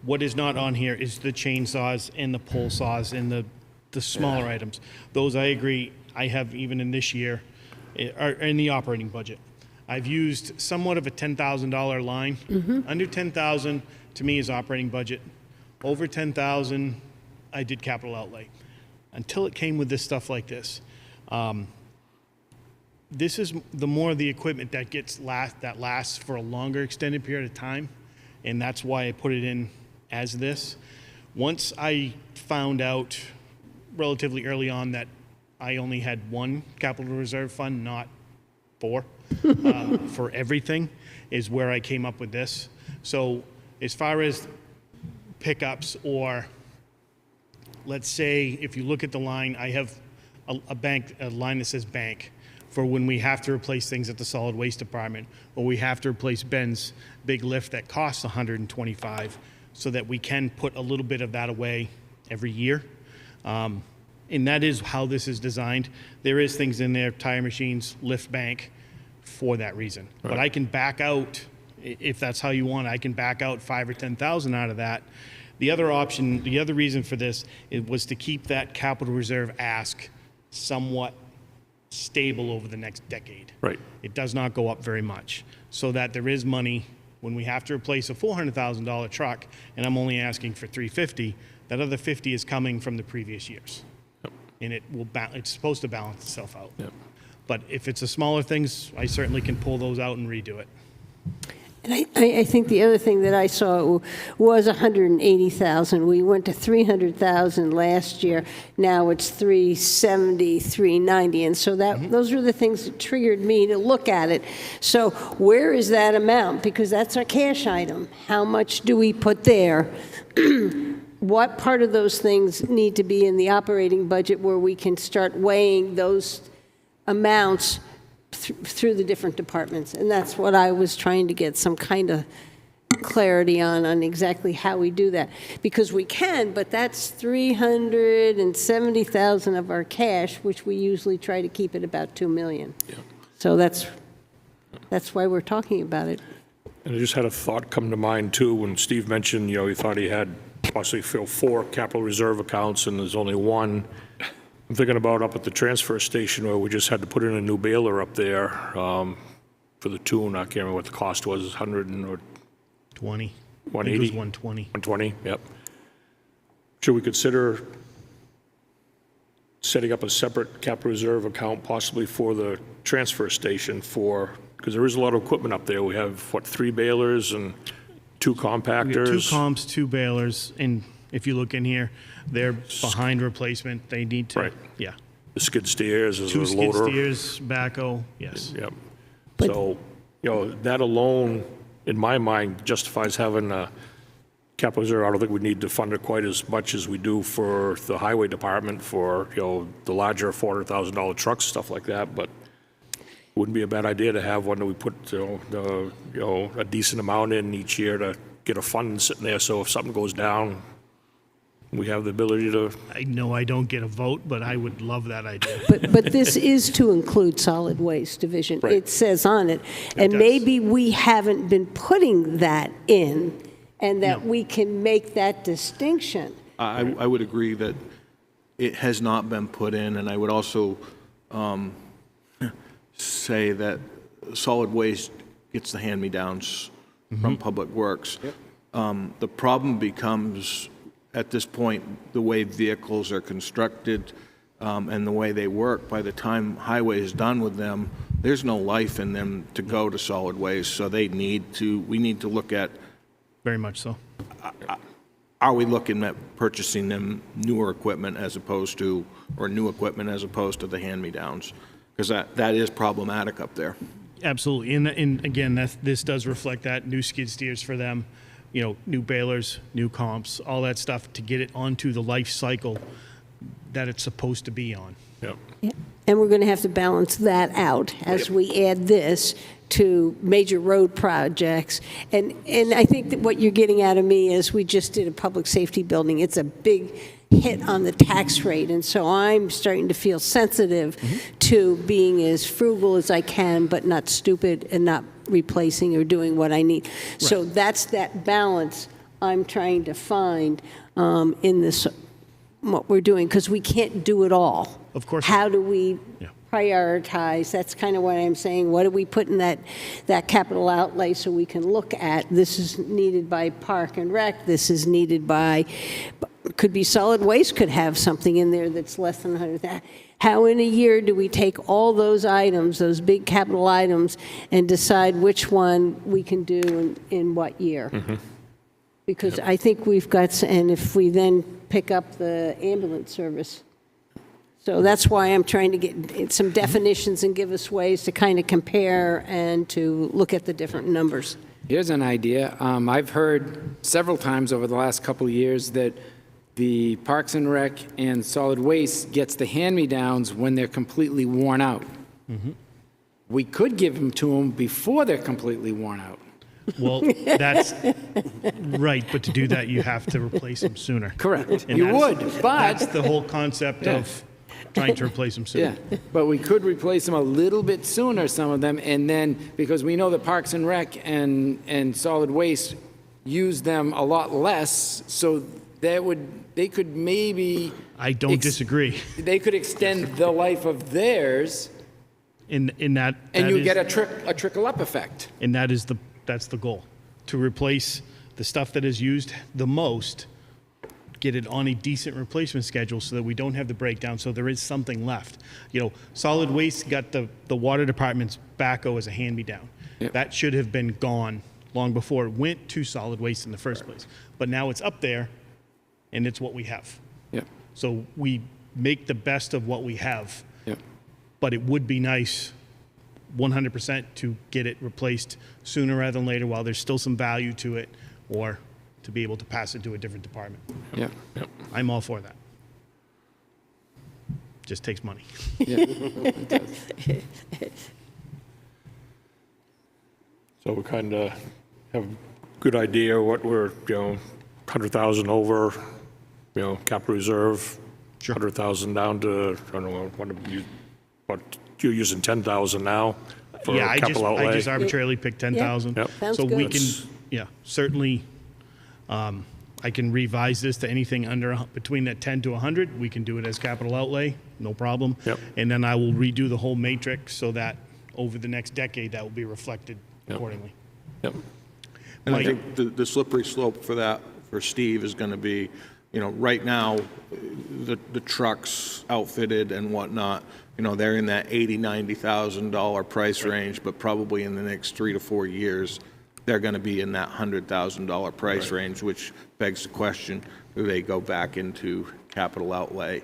Speaker 11: What is not on here is the chainsaws and the pole saws and the smaller items. Those, I agree, I have even in this year, are in the operating budget. I've used somewhat of a $10,000 line. Under 10,000 to me is operating budget. Over 10,000, I did capital outlay. Until it came with this stuff like this.
Speaker 13: this is the more the equipment that lasts for a longer extended period of time, and that's why I put it in as this. Once I found out relatively early on that I only had one capital reserve fund, not 4, for everything, is where I came up with this. So as far as pickups, or let's say if you look at the line, I have a line that says bank for when we have to replace things at the solid waste department, or we have to replace Ben's big lift that costs $125, so that we can put a little bit of that away every year. And that is how this is designed. There is things in there, tire machines, lift bank, for that reason. Right. But I can back out, if that's how you want it, I can back out 5 or 10,000 out of that. The other option, the other reason for this, was to keep that capital reserve ask somewhat stable over the next decade.
Speaker 1: Right.
Speaker 13: It does not go up very much, so that there is money when we have to replace a $400,000 truck, and I'm only asking for $350. That other $50 is coming from the previous years, and it's supposed to balance itself out.
Speaker 1: Yep.
Speaker 13: But if it's the smaller things, I certainly can pull those out and redo it.
Speaker 3: And I think the other thing that I saw was 180,000. We went to 300,000 last year. Now it's 370, 390. And so those are the things that triggered me to look at it. So where is that amount? Because that's our cash item. How much do we put there? What part of those things need to be in the operating budget where we can start weighing those amounts through the different departments? And that's what I was trying to get some kind of clarity on exactly how we do that. Because we can, but that's 370,000 of our cash, which we usually try to keep at about 2 million.
Speaker 1: Yeah.
Speaker 3: So that's why we're talking about it.
Speaker 1: And I just had a thought come to mind too, when Steve mentioned, he thought he had possibly 4 capital reserve accounts and there's only one. I'm thinking about up at the transfer station where we just had to put in a new baler up there for the tune. I can't remember what the cost was, 100 or
Speaker 13: 20.
Speaker 1: 180?
Speaker 13: I think it was 120.
Speaker 1: 120, yep. Should we consider setting up a separate capital reserve account possibly for the transfer station because there is a lot of equipment up there. We have, 3 balers and 2 compactors?
Speaker 13: We have 2 comps, 2 balers, and if you look in here, they're behind replacement. They need to,
Speaker 1: right.
Speaker 13: Yeah.
Speaker 1: The skid steers, is
Speaker 13: 2
Speaker 1: a
Speaker 13: skid
Speaker 1: loader.
Speaker 13: steers, backhoe, yes.
Speaker 1: Yep. So, that alone, in my mind, justifies having a capital reserve. I don't think we need to fund it quite as much as we do for the highway department for, the larger $400,000 trucks, stuff like that, but wouldn't be a bad idea to have one that we put, a decent amount in each year to get a fund sitting there, so if something goes down, we have the ability to.
Speaker 13: I know I don't get a vote, but I would love that idea.
Speaker 3: But this is to include solid waste division.
Speaker 1: Right.
Speaker 3: It says on it. And maybe we haven't been putting that in, and that we can make that distinction.
Speaker 2: I would agree that it has not been put in, and I would also say that solid waste gets the hand-me-downs from Public Works.
Speaker 1: Yep.
Speaker 2: The problem becomes, at this point, the way vehicles are constructed and the way they work. By the time highway is done with them, there's no life in them to go to solid waste, so we need to look at.
Speaker 13: Very much so.
Speaker 2: Are we looking at purchasing them newer equipment as opposed to, or new equipment as opposed to the hand-me-downs? Because that is problematic up there.
Speaker 13: Absolutely, and again, this does reflect that, new skid steers for them, new balers, new comps, all that stuff to get it onto the life cycle that it's supposed to be on.
Speaker 1: Yep.
Speaker 3: Yeah. And we're going to have to balance that out as we add this to major road projects. And I think that what you're getting out of me is we just did a public safety building. It's a big hit on the tax rate. And so I'm starting to feel sensitive to being as frugal as I can, but not stupid and not replacing or doing what I need. Right. So that's that balance I'm trying to find in this, what we're doing, because we can't do it all.
Speaker 13: Of course.
Speaker 3: How do we prioritize? That's kind of what I'm saying. What do we put in that capital outlay so we can look at, this is needed by Park and Rec, this is needed by, could be solid waste, could have something in there that's less than 100,000. How in a year do we take all those items, those big capital items, and decide which one we can do in what year? Because I think we've got, and if we then pick up the ambulance service. So that's why I'm trying to get some definitions and give us ways to kind of compare and to look at the different numbers.
Speaker 5: Here's an idea. I've heard several times over the last couple of years that the Parks and Rec and Solid Waste gets the hand-me-downs when they're completely worn out. We could give them to them before they're completely worn out.
Speaker 13: Well, that's right, but to do that, you have to replace them sooner.
Speaker 5: Correct.
Speaker 13: And
Speaker 5: You
Speaker 13: that's-
Speaker 5: would, but...
Speaker 13: That's the whole concept of trying to replace them sooner.
Speaker 5: Yeah, but we could replace them a little bit sooner, some of them, and then, because we know that Parks and Rec and Solid Waste use them a lot less, so they could maybe...
Speaker 13: I don't disagree.
Speaker 5: They could extend the life of theirs,
Speaker 13: In that,
Speaker 5: and
Speaker 13: that
Speaker 5: you
Speaker 13: is-
Speaker 5: get a trickle-up effect.
Speaker 13: And that's the goal, to replace the stuff that is used the most, get it on a decent replacement schedule so that we don't have the breakdown, so there is something left. You know, Solid Waste got the water department's backhoe as a hand-me-down.
Speaker 5: Yep.
Speaker 13: That should have been gone long before it went to Solid Waste in the first place. But now it's up there, and it's what we have.
Speaker 5: Yep,
Speaker 13: So we make the best of what we have.
Speaker 5: yep.
Speaker 13: But it would be nice, 100%, to get it replaced sooner rather than later while there's still some value to it, or to be able to pass it to a different department.
Speaker 5: Yep.
Speaker 13: I'm all for that. Just takes money.
Speaker 1: So we kind of have a good idea what we're, 100,000 over, capital reserve, 100,000 down to, I don't know, what you're using 10,000 now for
Speaker 13: Yeah, I
Speaker 1: capital outlay.
Speaker 13: just arbitrarily picked 10,000.
Speaker 1: Yep.
Speaker 3: Sounds
Speaker 13: So we
Speaker 3: good.
Speaker 13: can, certainly, I can revise this to anything under, between that 10 to 100. We can do it as capital outlay, no problem.
Speaker 1: Yep.
Speaker 13: And then I will redo the whole matrix so that over the next decade, that will be reflected
Speaker 1: Yep.
Speaker 13: accordingly.
Speaker 1: Yep.
Speaker 2: And I
Speaker 13: Mike?
Speaker 2: think the slippery slope for that, for Steve, is going to be, right now, the trucks outfitted and whatnot, they're in that $80,000, $90,000 price range, but probably in the next 3 to 4 years, they're going to be in that $100,000 price range, which begs the question, do they go back into capital outlay,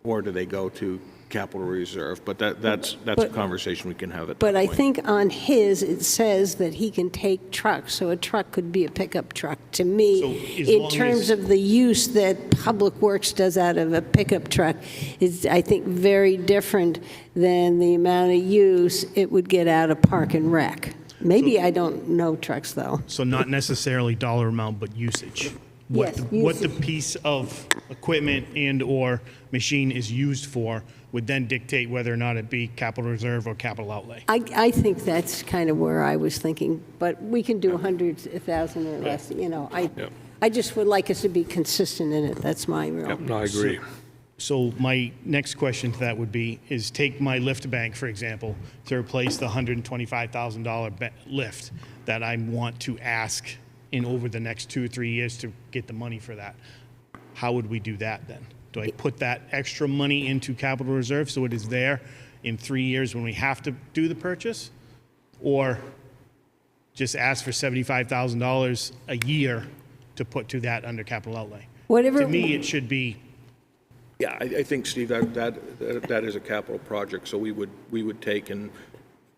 Speaker 2: or do they go to capital reserve? But that's a conversation we can have at that
Speaker 3: But I
Speaker 2: point.
Speaker 3: think on his, it says that he can take trucks, so a truck could be a pickup truck. To
Speaker 13: So
Speaker 3: me,
Speaker 13: as
Speaker 3: in
Speaker 13: long
Speaker 3: terms
Speaker 13: as-
Speaker 3: of the use that Public Works does out of a pickup truck, is, I think, very different than the amount of use it would get out of Park and Rec. Maybe I don't know trucks, though.
Speaker 13: So not necessarily dollar amount, but usage.
Speaker 3: Yes,
Speaker 13: What the
Speaker 3: usage.
Speaker 13: piece of equipment and/or machine is used for would then dictate whether or not it be capital reserve or capital outlay.
Speaker 3: I think that's kind of where I was thinking, but we can do 100,000 or less,
Speaker 1: Yep.
Speaker 3: I just would like us to be consistent in it, that's my real.
Speaker 1: Yep, no, I agree.
Speaker 13: So my next question to that would be, is take my lift bank, for example, to replace the $125,000 lift that I want to ask in over the next 2 or 3 years to get the money for that. How would we do that then? Do I put that extra money into capital reserve so it is there in 3 years when we have to do the purchase? Or just ask for $75,000 a year to put to that under capital outlay?
Speaker 3: Whatever.
Speaker 13: To me, it should be,
Speaker 2: Yeah, I think, Steve, that is a capital project, so we would take, and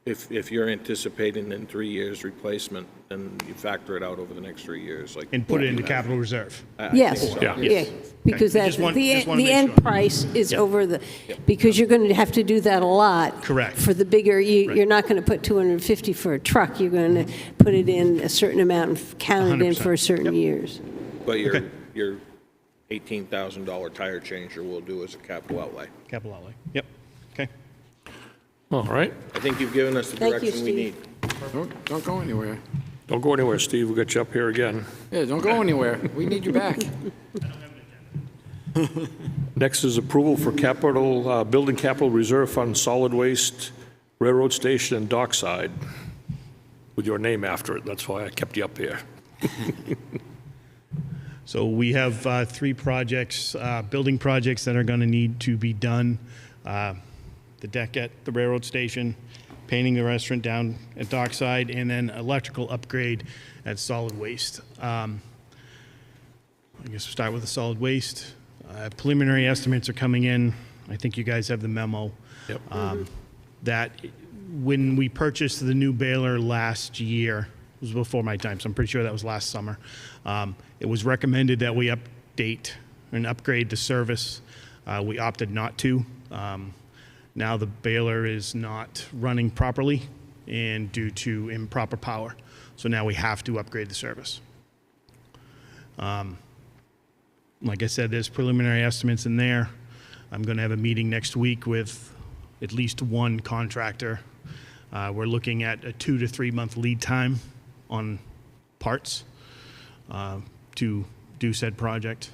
Speaker 2: if you're anticipating in 3 years replacement, then you factor it out over the next 3 years, like.
Speaker 13: and put it into capital reserve.
Speaker 2: I
Speaker 3: Yes,
Speaker 2: think so.
Speaker 1: Yeah.
Speaker 3: yeah, because
Speaker 13: I
Speaker 3: that's,
Speaker 13: just want-
Speaker 3: the
Speaker 13: just wanna
Speaker 3: the
Speaker 13: make
Speaker 3: end
Speaker 13: sure.
Speaker 3: price is over the, because you're going to have to do that a lot.
Speaker 13: Correct.
Speaker 3: For the bigger,
Speaker 13: Right.
Speaker 3: you're not going to put 250 for a truck, you're going to put it in a certain amount and count it in
Speaker 13: 100%.
Speaker 3: for certain years.
Speaker 2: But
Speaker 13: Okay.
Speaker 2: your $18,000 tire changer will do as a capital outlay.
Speaker 13: Capital outlay. Yep. Okay.
Speaker 1: All right.
Speaker 2: I think you've given us the
Speaker 3: Thank you,
Speaker 2: direction we need.
Speaker 3: Steve.
Speaker 5: Don't go anywhere.
Speaker 1: Don't go anywhere, Steve. We'll get you up here again.
Speaker 5: Yeah, don't go anywhere. We need you back.
Speaker 1: Next is approval for capital, building capital reserve fund, solid waste, railroad station, and dockside, with your name after it. That's why I kept you up here.
Speaker 13: So we have 3 projects, building projects that are going to need to be done. the deck at the railroad station, painting the restaurant down at Dockside, and then electrical upgrade at solid waste. I guess we'll start with the solid waste. Preliminary estimates are coming in. I think you guys have the memo.
Speaker 1: Yep.
Speaker 13: That when we purchased the new baler last year, it was before my time, so I'm pretty sure that was last summer. It was recommended that we update and upgrade the service. We opted not to. Now the baler is not running properly and due to improper power. So now we have to upgrade the service. Like I said, there's preliminary estimates in there. I'm going to have a meeting next week with at least one contractor. We're looking at a 2 to 3 month lead time on parts to do said project.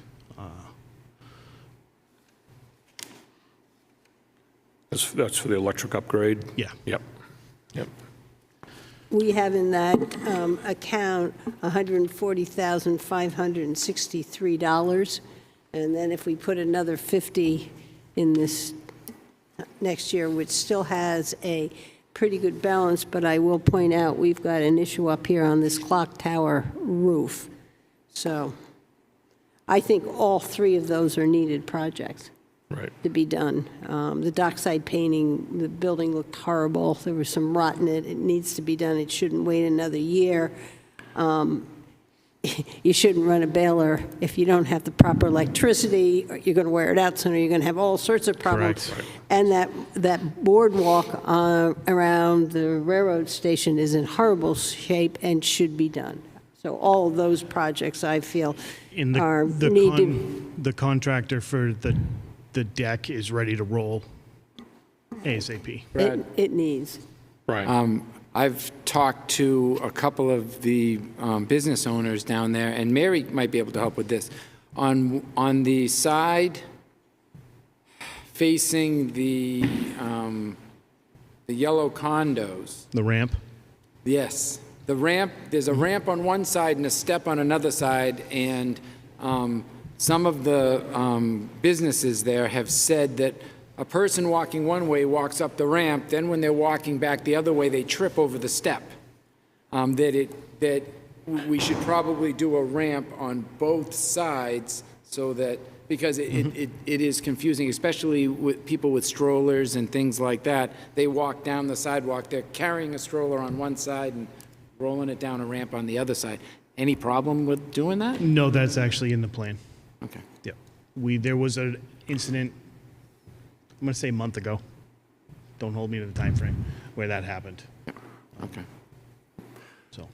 Speaker 1: That's for the electric upgrade?
Speaker 13: Yeah.
Speaker 1: Yep. Yep.
Speaker 3: We have in that account $140,563. And then if we put another 50 in this next year, which still has a pretty good balance, but I will point out, we've got an issue up here on this clock tower roof. So I think all three of those are needed projects.
Speaker 1: Right.
Speaker 3: To be done. The dockside painting, the building looked horrible. There was some rot in it. It needs to be done. It shouldn't wait another year. You shouldn't run a baler if you don't have the proper electricity, or you're going to wear it out sooner. You're going to have all sorts of problems.
Speaker 13: Correct.
Speaker 3: And that boardwalk around the railroad station is in horrible shape and should be done. So all of those projects, I feel,
Speaker 13: In the contractor for the deck is ready to roll ASAP.
Speaker 3: It needs.
Speaker 1: Brian?
Speaker 5: I've talked to a couple of the business owners down there, and Mary might be able to help with this. On the side facing the yellow condos.
Speaker 13: The ramp?
Speaker 5: Yes. The ramp, there's a ramp on one side and a step on another side, and some of the businesses there have said that a person walking one way walks up the ramp, then when they're walking back the other way, they trip over the step. That we should probably do a ramp on both sides so that, because it is confusing, especially with people with strollers and things like that. They walk down the sidewalk, they're carrying a stroller on one side and rolling it down a ramp on the other side. Any problem with doing that?
Speaker 13: No, that's actually in the plan.
Speaker 5: Okay.
Speaker 13: Yep. There was an incident, I'm going to say a month ago. Don't hold me to the time frame where that happened.
Speaker 5: Okay.
Speaker 13: So.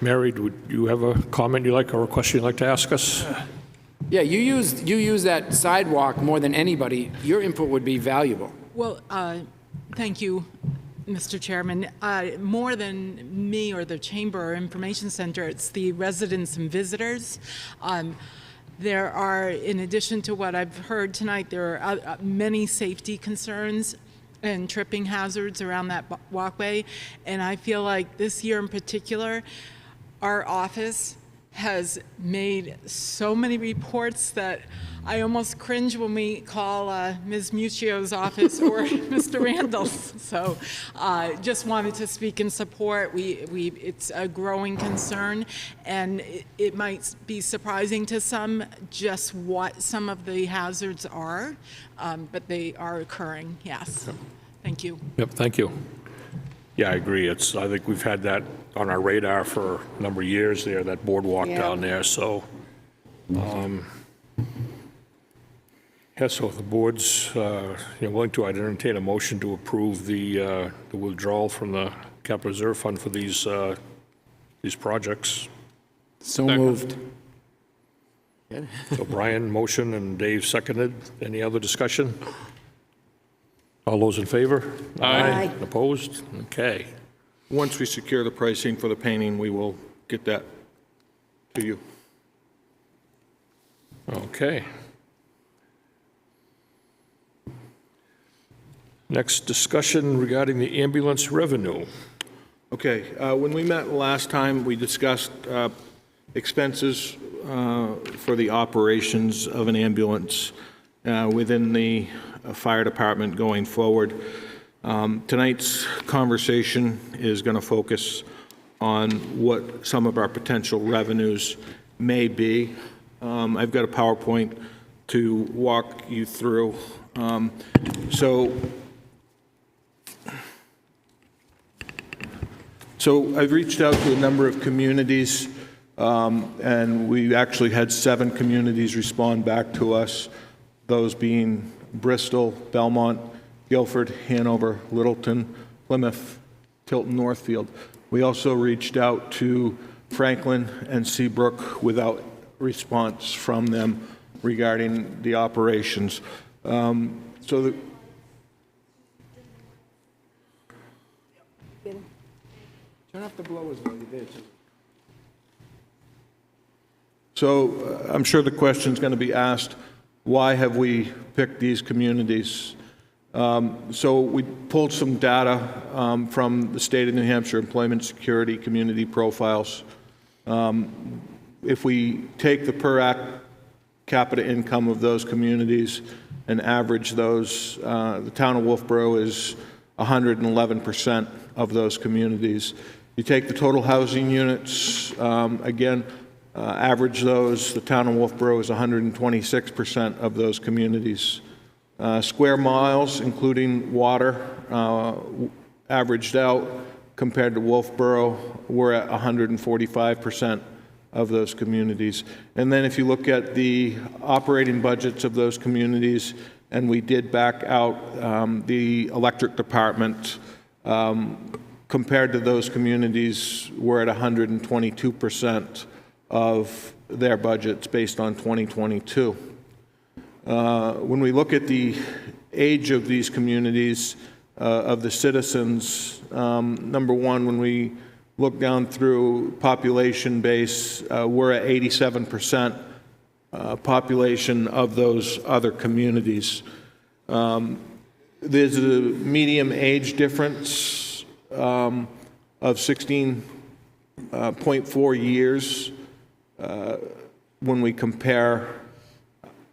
Speaker 1: Mary, would you have a comment you'd like or a question you'd like to ask us?
Speaker 5: Yeah, you use that sidewalk more than anybody. Your input would be valuable.
Speaker 9: Well, thank you, Mr. Chairman. More than me or the Chamber or Information Center, it's the residents and visitors. There are, in addition to what I've heard tonight, there are many safety concerns and tripping hazards around that walkway. And I feel like this year in particular, our office has made so many reports that I almost cringe when we call Ms. Muccio's office or Mr. Randall's. So just wanted to speak in support. It's a growing concern, and it might be surprising to some just what some of the hazards are, but they are occurring, yes. Thank you.
Speaker 1: Yep, thank you. Yeah, I agree. I think we've had that on our radar for a number of years there, that boardwalk down there, so. Yeah, so if the board's willing to, I'd entertain a motion to approve the withdrawal from the capital reserve fund for these projects.
Speaker 5: So moved.
Speaker 1: So Brian, motion, and Dave seconded. Any other discussion? All those in favor?
Speaker 3: Aye.
Speaker 1: Opposed? Okay.
Speaker 2: Once we secure the pricing for the painting, we will get that to you.
Speaker 1: Okay. Next, discussion regarding the ambulance revenue.
Speaker 2: Okay, when we met last time, we discussed expenses for the operations of an ambulance. within the fire department going forward. Tonight's conversation is going to focus on what some of our potential revenues may be. I've got a PowerPoint to walk you through. So I've reached out to a number of communities, and we actually had 7 communities respond back to us, those being Bristol, Belmont, Guilford, Hanover, Littleton, Plymouth, Tilton, Northfield. We also reached out to Franklin and Seabrook without response from them regarding the operations.
Speaker 5: Turn off the blowers while you're there, too.
Speaker 2: So I'm sure the question's going to be asked, why have we picked these communities? So we pulled some data from the state of New Hampshire Employment Security Community Profiles. If we take the per capita income of those communities and average those, the town of Wolfeboro is 111% of those communities. You take the total housing units, again, average those, the town of Wolfeboro is 126% of those communities. Square miles, including water, averaged out compared to Wolfeboro, we're at 145% of those communities. And then if you look at the operating budgets of those communities, and we did back out the electric department, compared to those communities, we're at 122% of their budgets based on 2022. When we look at the age of these communities, of the citizens, number one, when we look down through population base, we're at 87% population of those other communities. There's a medium age difference of 16.4 years when we compare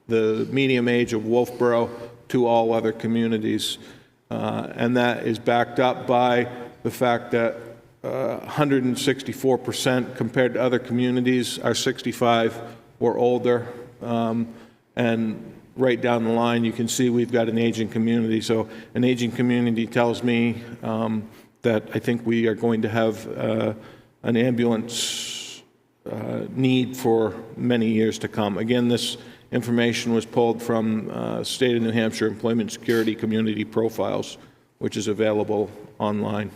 Speaker 2: the median age of Wolfeboro to all other communities. And that is backed up by the fact that 164% compared to other communities are 65 or older. And right down the line, you can see we've got an aging community. So an aging community tells me that I think we are going to have an ambulance need for many years to come. Again, this information was pulled from State of New Hampshire Employment Security Community Profiles, which is available online.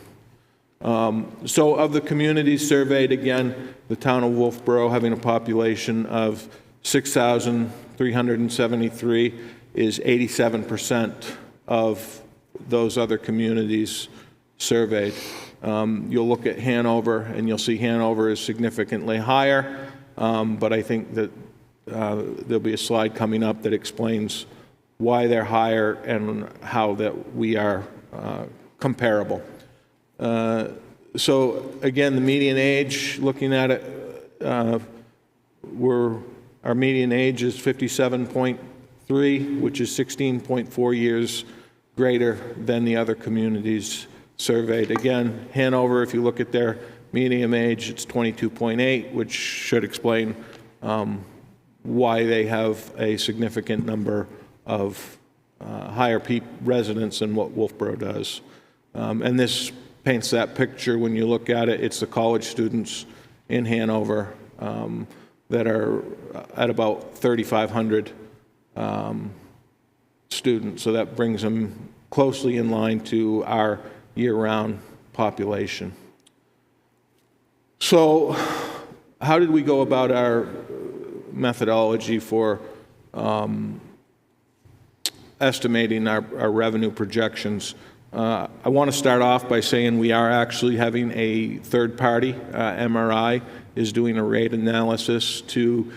Speaker 2: So of the communities surveyed, again, the town of Wolfeboro having a population of 6,373 is 87% of those other communities surveyed. You'll look at Hanover, and you'll see Hanover is significantly higher, but I think that there'll be a slide coming up that explains why they're higher and how that we are comparable. So again, the median age, looking at it, our median age is 57.3, which is 16.4 years greater than the other communities surveyed. Again, Hanover, if you look at their median age, it's 22.8, which should explain why they have a significant number of higher residents than what Wolfeboro does. And this paints that picture. When you look at it, it's the college students in Hanover that are at about 3,500 students. So that brings them closely in line to our year-round population. So how did we go about our methodology for estimating our revenue projections? I want to start off by saying we are actually having a third party, MRI, is doing a rate analysis to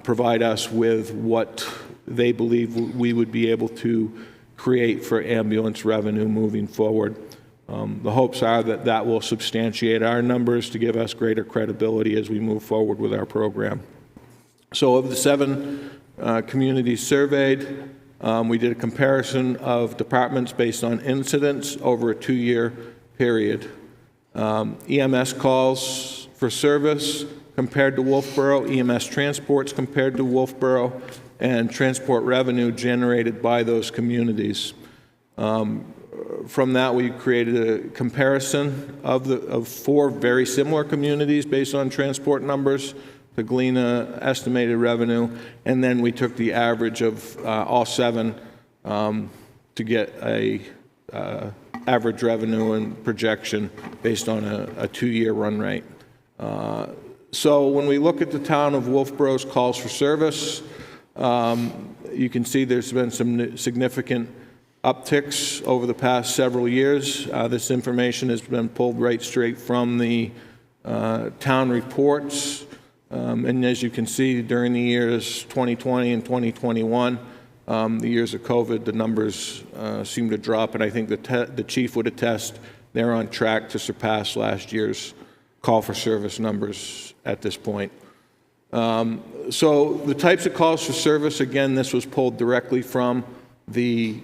Speaker 2: provide us with what they believe we would be able to create for ambulance revenue moving forward. The hopes are that that will substantiate our numbers to give us greater credibility as we move forward with our program. So of the 7 communities surveyed, We did a comparison of departments based on incidents over a 2-year period. EMS calls for service compared to Wolfeboro, EMS transports compared to Wolfeboro, and transport revenue generated by those communities. From that, we created a comparison of 4 very similar communities based on transport numbers to glean an estimated revenue, and then we took the average of all 7 to get a average revenue and projection based on a 2-year run rate. So when we look at the town of Wolfeboro's calls for service, you can see there's been some significant upticks over the past several years. This information has been pulled right straight from the town reports. And as you can see, during the years 2020 and 2021, the years of COVID, the numbers seem to drop, and I think the chief would attest they're on track to surpass last year's call for service numbers at this point. So the types of calls for service, again, this was pulled directly from the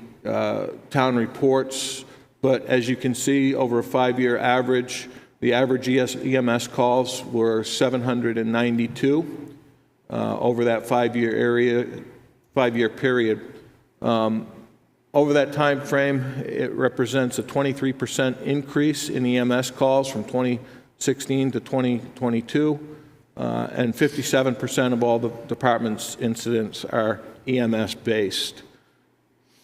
Speaker 2: town reports, but as you can see, over a 5-year average, the average EMS calls were 792 over that 5-year period. Over that time frame, it represents a 23% increase in EMS calls from 2016 to 2022, and 57% of all the department's incidents are EMS based.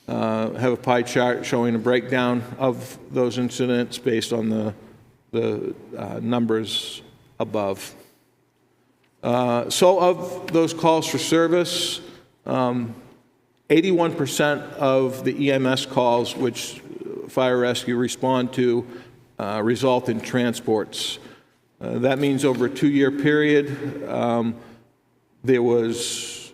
Speaker 2: Have a pie chart showing a breakdown of those incidents based on the numbers above. So of those calls for service, 81% of the EMS calls which fire rescue respond to result in transports. That means over a 2-year period, there was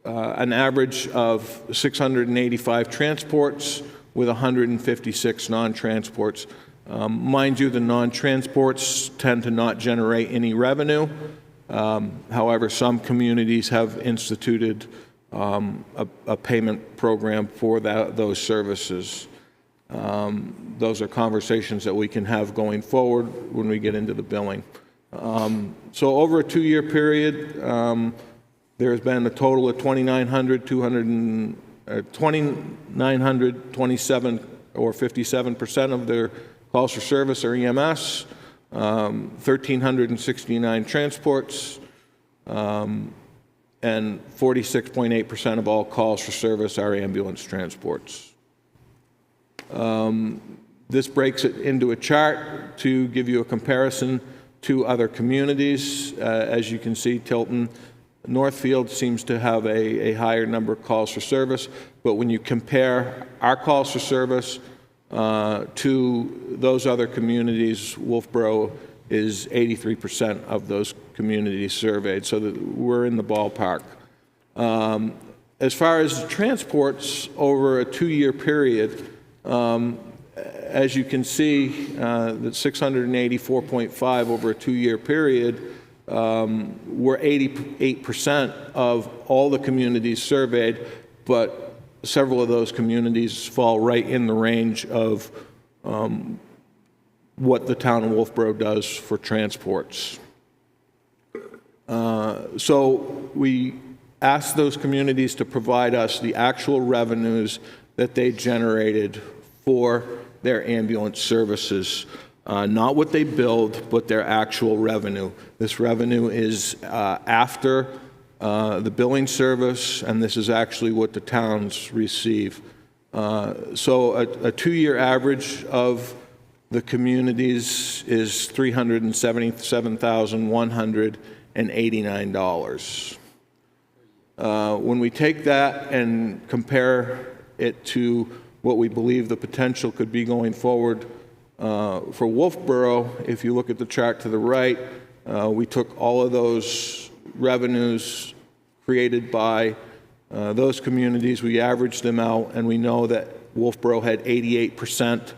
Speaker 2: an average of 685 transports with 156 non-transports. Mind you, the non-transports tend to not generate any revenue. However, some communities have instituted a payment program for those services. Those are conversations that we can have going forward when we get into the billing. So over a 2-year period, there has been a total of 2,927, or 57% of their calls for service are EMS, 1,369 transports, and 46.8% of all calls for service are ambulance transports. This breaks it into a chart to give you a comparison to other communities. As you can see, Tilton Northfield seems to have a higher number of calls for service, but when you compare our calls for service to those other communities, Wolfeboro is 83% of those communities surveyed, so that we're in the ballpark. As far as transports over a 2-year period, as you can see, that 684.5 over a 2-year period, we're 88% of all the communities surveyed, but several of those communities fall right in the range of what the town of Wolfeboro does for transports. So we asked those communities to provide us the actual revenues that they generated for their ambulance services. Not what they billed, but their actual revenue. This revenue is after the billing service, and this is actually what the towns receive. So a 2-year average of the communities is $377,189. When we take that and compare it to what we believe the potential could be going forward for Wolfeboro, if you look at the chart to the right, we took all of those revenues created by those communities, we averaged them out, and we know that Wolfeboro had 88%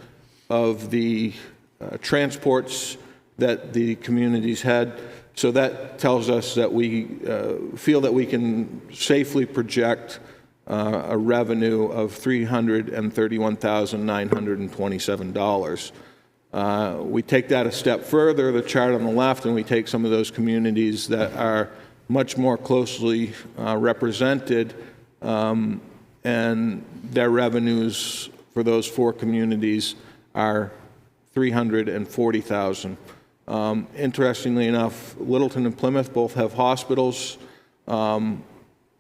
Speaker 2: of the transports that the communities had. So that tells us that we feel that we can safely project a revenue of $331,927. We take that a step further, the chart on the left, and we take some of those communities that are much more closely represented, and their revenues for those 4 communities are $340,000. Interestingly enough, Littleton and Plymouth both have hospitals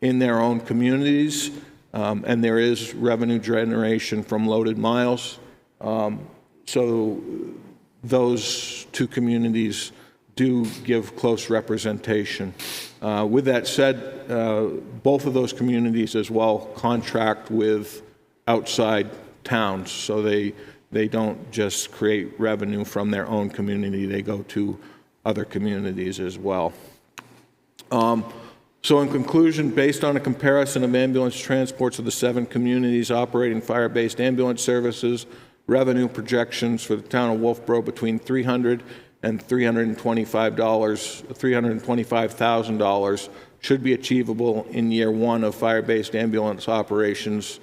Speaker 2: in their own communities, and there is revenue generation from loaded miles. So those 2 communities do give close representation. With that said, both of those communities as well contract with outside towns, so they don't just create revenue from their own community, they go to other communities as well. So in conclusion, based on a comparison of ambulance transports of the 7 communities operating fire-based ambulance services, revenue projections for the town of Wolfeboro between $300,000 and $325,000 should be achievable in year 1 of fire-based ambulance operations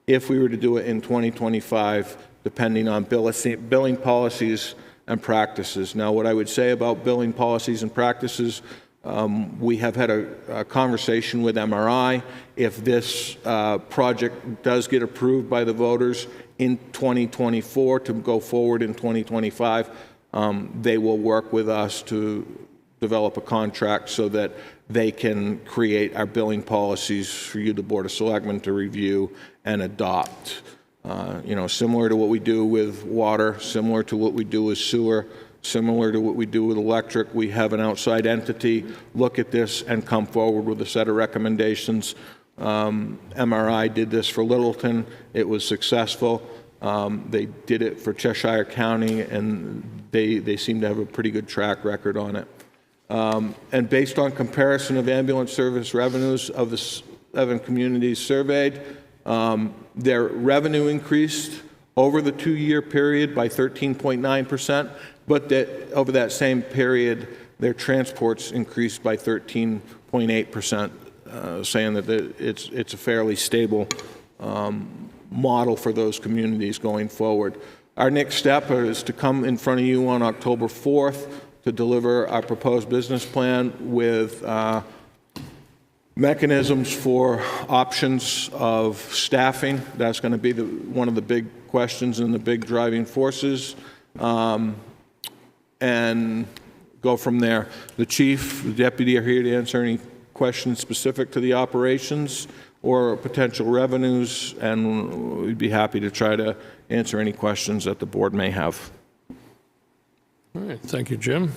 Speaker 2: if we were to do it in 2025, depending on billing policies and practices. Now, what I would say about billing policies and practices, we have had a conversation with MRI. If this project does get approved by the voters in 2024 to go forward in 2025, they will work with us to develop a contract so that they can create our billing policies for you, the Board of Selectmen, to review and adopt. Similar to what we do with water, similar to what we do with sewer, similar to what we do with electric, we have an outside entity look at this and come forward with a set of recommendations. MRI did this for Littleton. It was successful. They did it for Cheshire County, and they seem to have a pretty good track record on it. And based on comparison of ambulance service revenues of the 7 communities surveyed, their revenue increased over the 2-year period by 13.9%, but that over that same period, their transports increased by 13.8%, saying that it's a fairly stable model for those communities going forward. Our next step is to come in front of you on October 4th to deliver our proposed business plan with mechanisms for options of staffing. That's going to be one of the big questions and the big driving forces, and go from there. The chief, the deputy are here to answer any questions specific to the operations or potential revenues, and we'd be happy to try to answer any questions that the board may have.
Speaker 1: All right, thank you, Jim.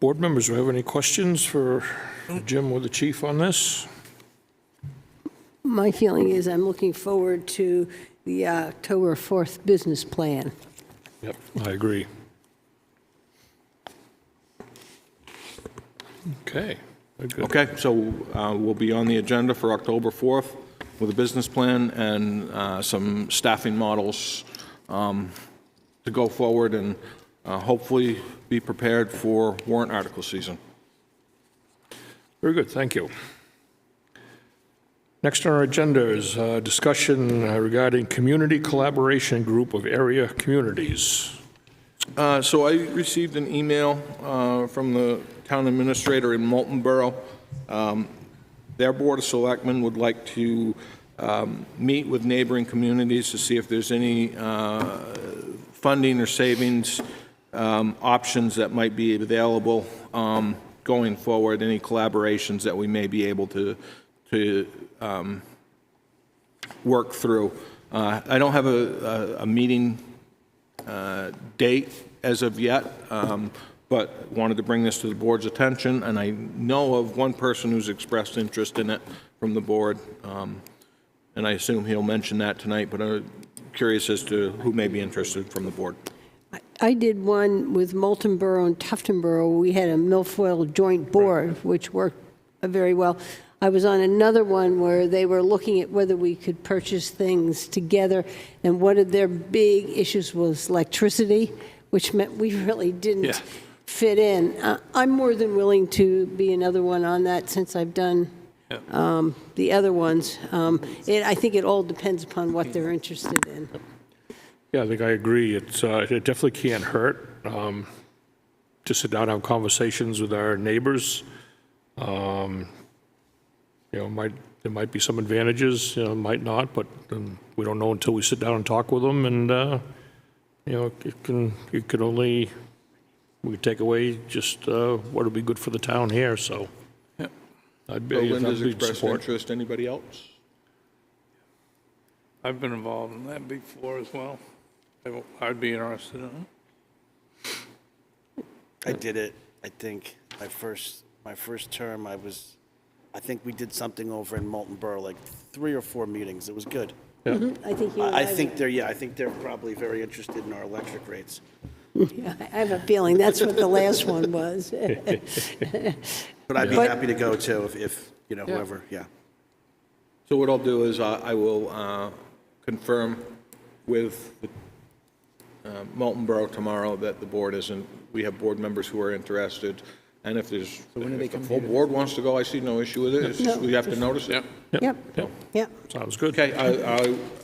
Speaker 1: Board members, do you have any questions for Jim or the chief on this?
Speaker 3: My feeling is I'm looking forward to the October 4th business plan.
Speaker 1: Yep, I agree. Okay, very good.
Speaker 2: Okay, so we'll be on the agenda for October 4th with a business plan and some staffing models to go forward and hopefully be prepared for warrant article season.
Speaker 1: Very good, thank you. Next on our agenda is discussion regarding community collaboration group of area communities.
Speaker 2: So I received an email from the town administrator in Wolfeboro. Their Board of Selectmen would like to meet with neighboring communities to see if there's any funding or savings options that might be available going forward, any collaborations that we may be able to work through. I don't have a meeting date as of yet, but wanted to bring this to the board's attention, and I know of one person who's expressed interest in it from the board, and I assume he'll mention that tonight, but I'm curious as to who may be interested from the board.
Speaker 3: I did one with Moulton Borough and Tufton Borough. We had a milfoil joint board, which worked very well. I was on another one where they were looking at whether we could purchase things together, and one of their big issues was electricity, which meant we really didn't fit in. I'm more than willing to be another one on that since I've done the other ones. I think it all depends upon what they're interested in.
Speaker 1: Yeah, I think I agree. It definitely can't hurt to sit down and have conversations with our neighbors. You know, there might be some advantages, you know, might not, but we don't know until we sit down and talk with them. And you know, we can take away just what would be good for the town here. So,
Speaker 8: Yep.
Speaker 1: I'd
Speaker 2: So
Speaker 1: be
Speaker 2: Linda's expressed
Speaker 1: support.
Speaker 2: interest. Anybody else?
Speaker 8: I've been involved in that before as well. I'd be interested in it.
Speaker 4: I did it, I think, my first term, I think we did something over in Molten Borough, like 3 or 4 meetings. It was good.
Speaker 3: I think you and
Speaker 4: I think they're probably very interested in our electric rates.
Speaker 3: I have a feeling that's what the last one was.
Speaker 4: But I'd be happy to go too, if you know, whoever, yeah.
Speaker 2: So what I'll do is I will confirm with Molten Borough tomorrow that the board isn't, we have board members who are interested. And if if the full board wants to go, I see no issue with it. It's just we have to notice it.
Speaker 3: Yep.
Speaker 1: Sounds good.
Speaker 2: Okay,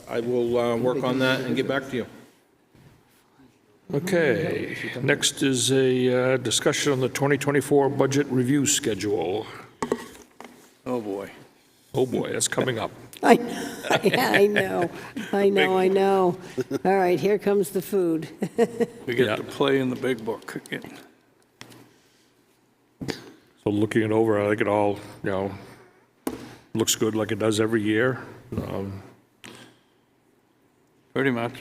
Speaker 2: I will work on that and get back to you.
Speaker 1: Okay, next is a discussion on the 2024 budget review schedule.
Speaker 8: Oh, boy.
Speaker 1: Oh boy, that's coming up.
Speaker 3: I know. All right, here comes the food.
Speaker 8: We get to play in the big book again.
Speaker 1: So looking it over, I think it all, you know, looks good like it does every year.
Speaker 8: Pretty much.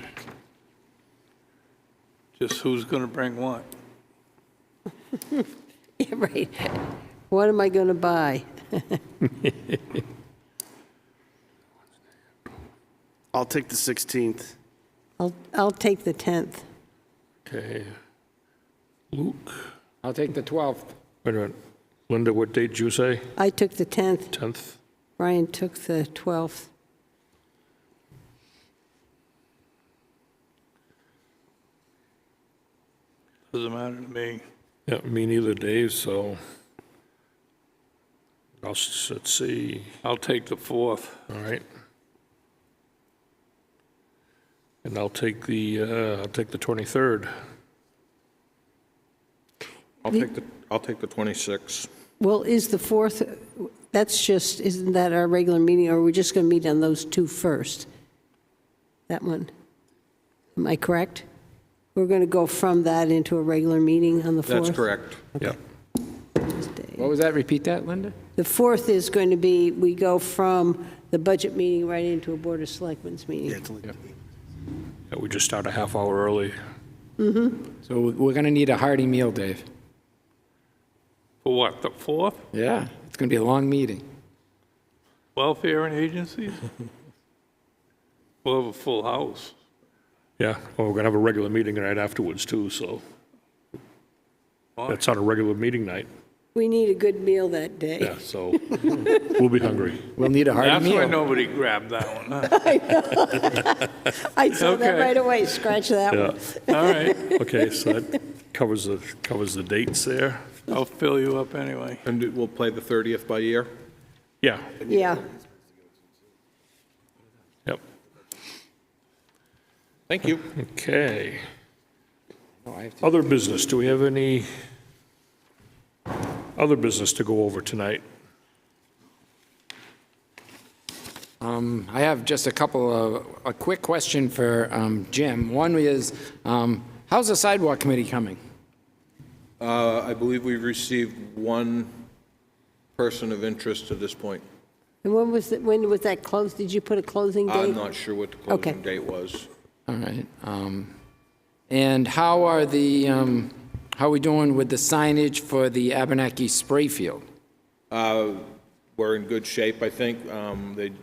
Speaker 8: Just who's going to bring what?
Speaker 3: Yeah, right. What am I going to buy?
Speaker 4: I'll take the 16th.
Speaker 3: I'll take the 10th.
Speaker 1: Okay. Luke,
Speaker 5: I'll take the 12th.
Speaker 1: wait a minute. Linda, what date did you say?
Speaker 3: I took the 10th.
Speaker 1: 10th?
Speaker 3: Brian took the 12th.
Speaker 8: Doesn't matter to me.
Speaker 1: Yeah, me neither, Dave, so let's see.
Speaker 8: I'll take the 4th.
Speaker 1: All right. And I'll take the 23rd.
Speaker 2: I'll take the 26th.
Speaker 3: Well, is the 4th, isn't that our regular meeting, or are we just going to meet on those two first? That one? Am I correct? We're going to go from that into a regular meeting on the 4th?
Speaker 2: That's correct.
Speaker 1: Yeah.
Speaker 5: What was that? Repeat that, Linda?
Speaker 3: The 4th is going to be, we go from the budget meeting right into a Board of Selectmen's meeting.
Speaker 1: Yeah, we just start a half hour early.
Speaker 5: So we're going to need a hearty meal, Dave.
Speaker 8: For what, the 4th?
Speaker 5: Yeah, it's going to be a long meeting.
Speaker 8: Welfare and agencies? We'll have a full house.
Speaker 1: Yeah, well, we're going to have a regular meeting night afterwards, too, so that's on a regular meeting night.
Speaker 3: We need a good meal that day.
Speaker 1: Yeah, so we'll be hungry.
Speaker 5: We'll need a hearty
Speaker 8: That's why
Speaker 5: meal.
Speaker 8: nobody grabbed that one, huh?
Speaker 3: I saw that
Speaker 8: Okay.
Speaker 3: right away, scratch that
Speaker 1: Yeah.
Speaker 3: one.
Speaker 8: All right,
Speaker 1: Okay, so that covers the dates there.
Speaker 8: I'll fill you up anyway.
Speaker 2: And we'll play the 30th by ear?
Speaker 1: Yeah,
Speaker 3: Yeah.
Speaker 1: yep.
Speaker 2: Thank you.
Speaker 1: Okay.
Speaker 5: Oh, I have to-
Speaker 1: Other business, do we have any other business to go over tonight?
Speaker 5: I have just a quick question for Jim. One is, how's the sidewalk committee coming?
Speaker 2: I believe we've received one person of interest to this point.
Speaker 3: And when was that closed? Did you put a closing date?
Speaker 2: I'm not sure what the
Speaker 3: Okay.
Speaker 2: closing date was.
Speaker 5: All right. And how are we doing with the signage for the Abenaki spray field?
Speaker 2: We're in good shape, I think.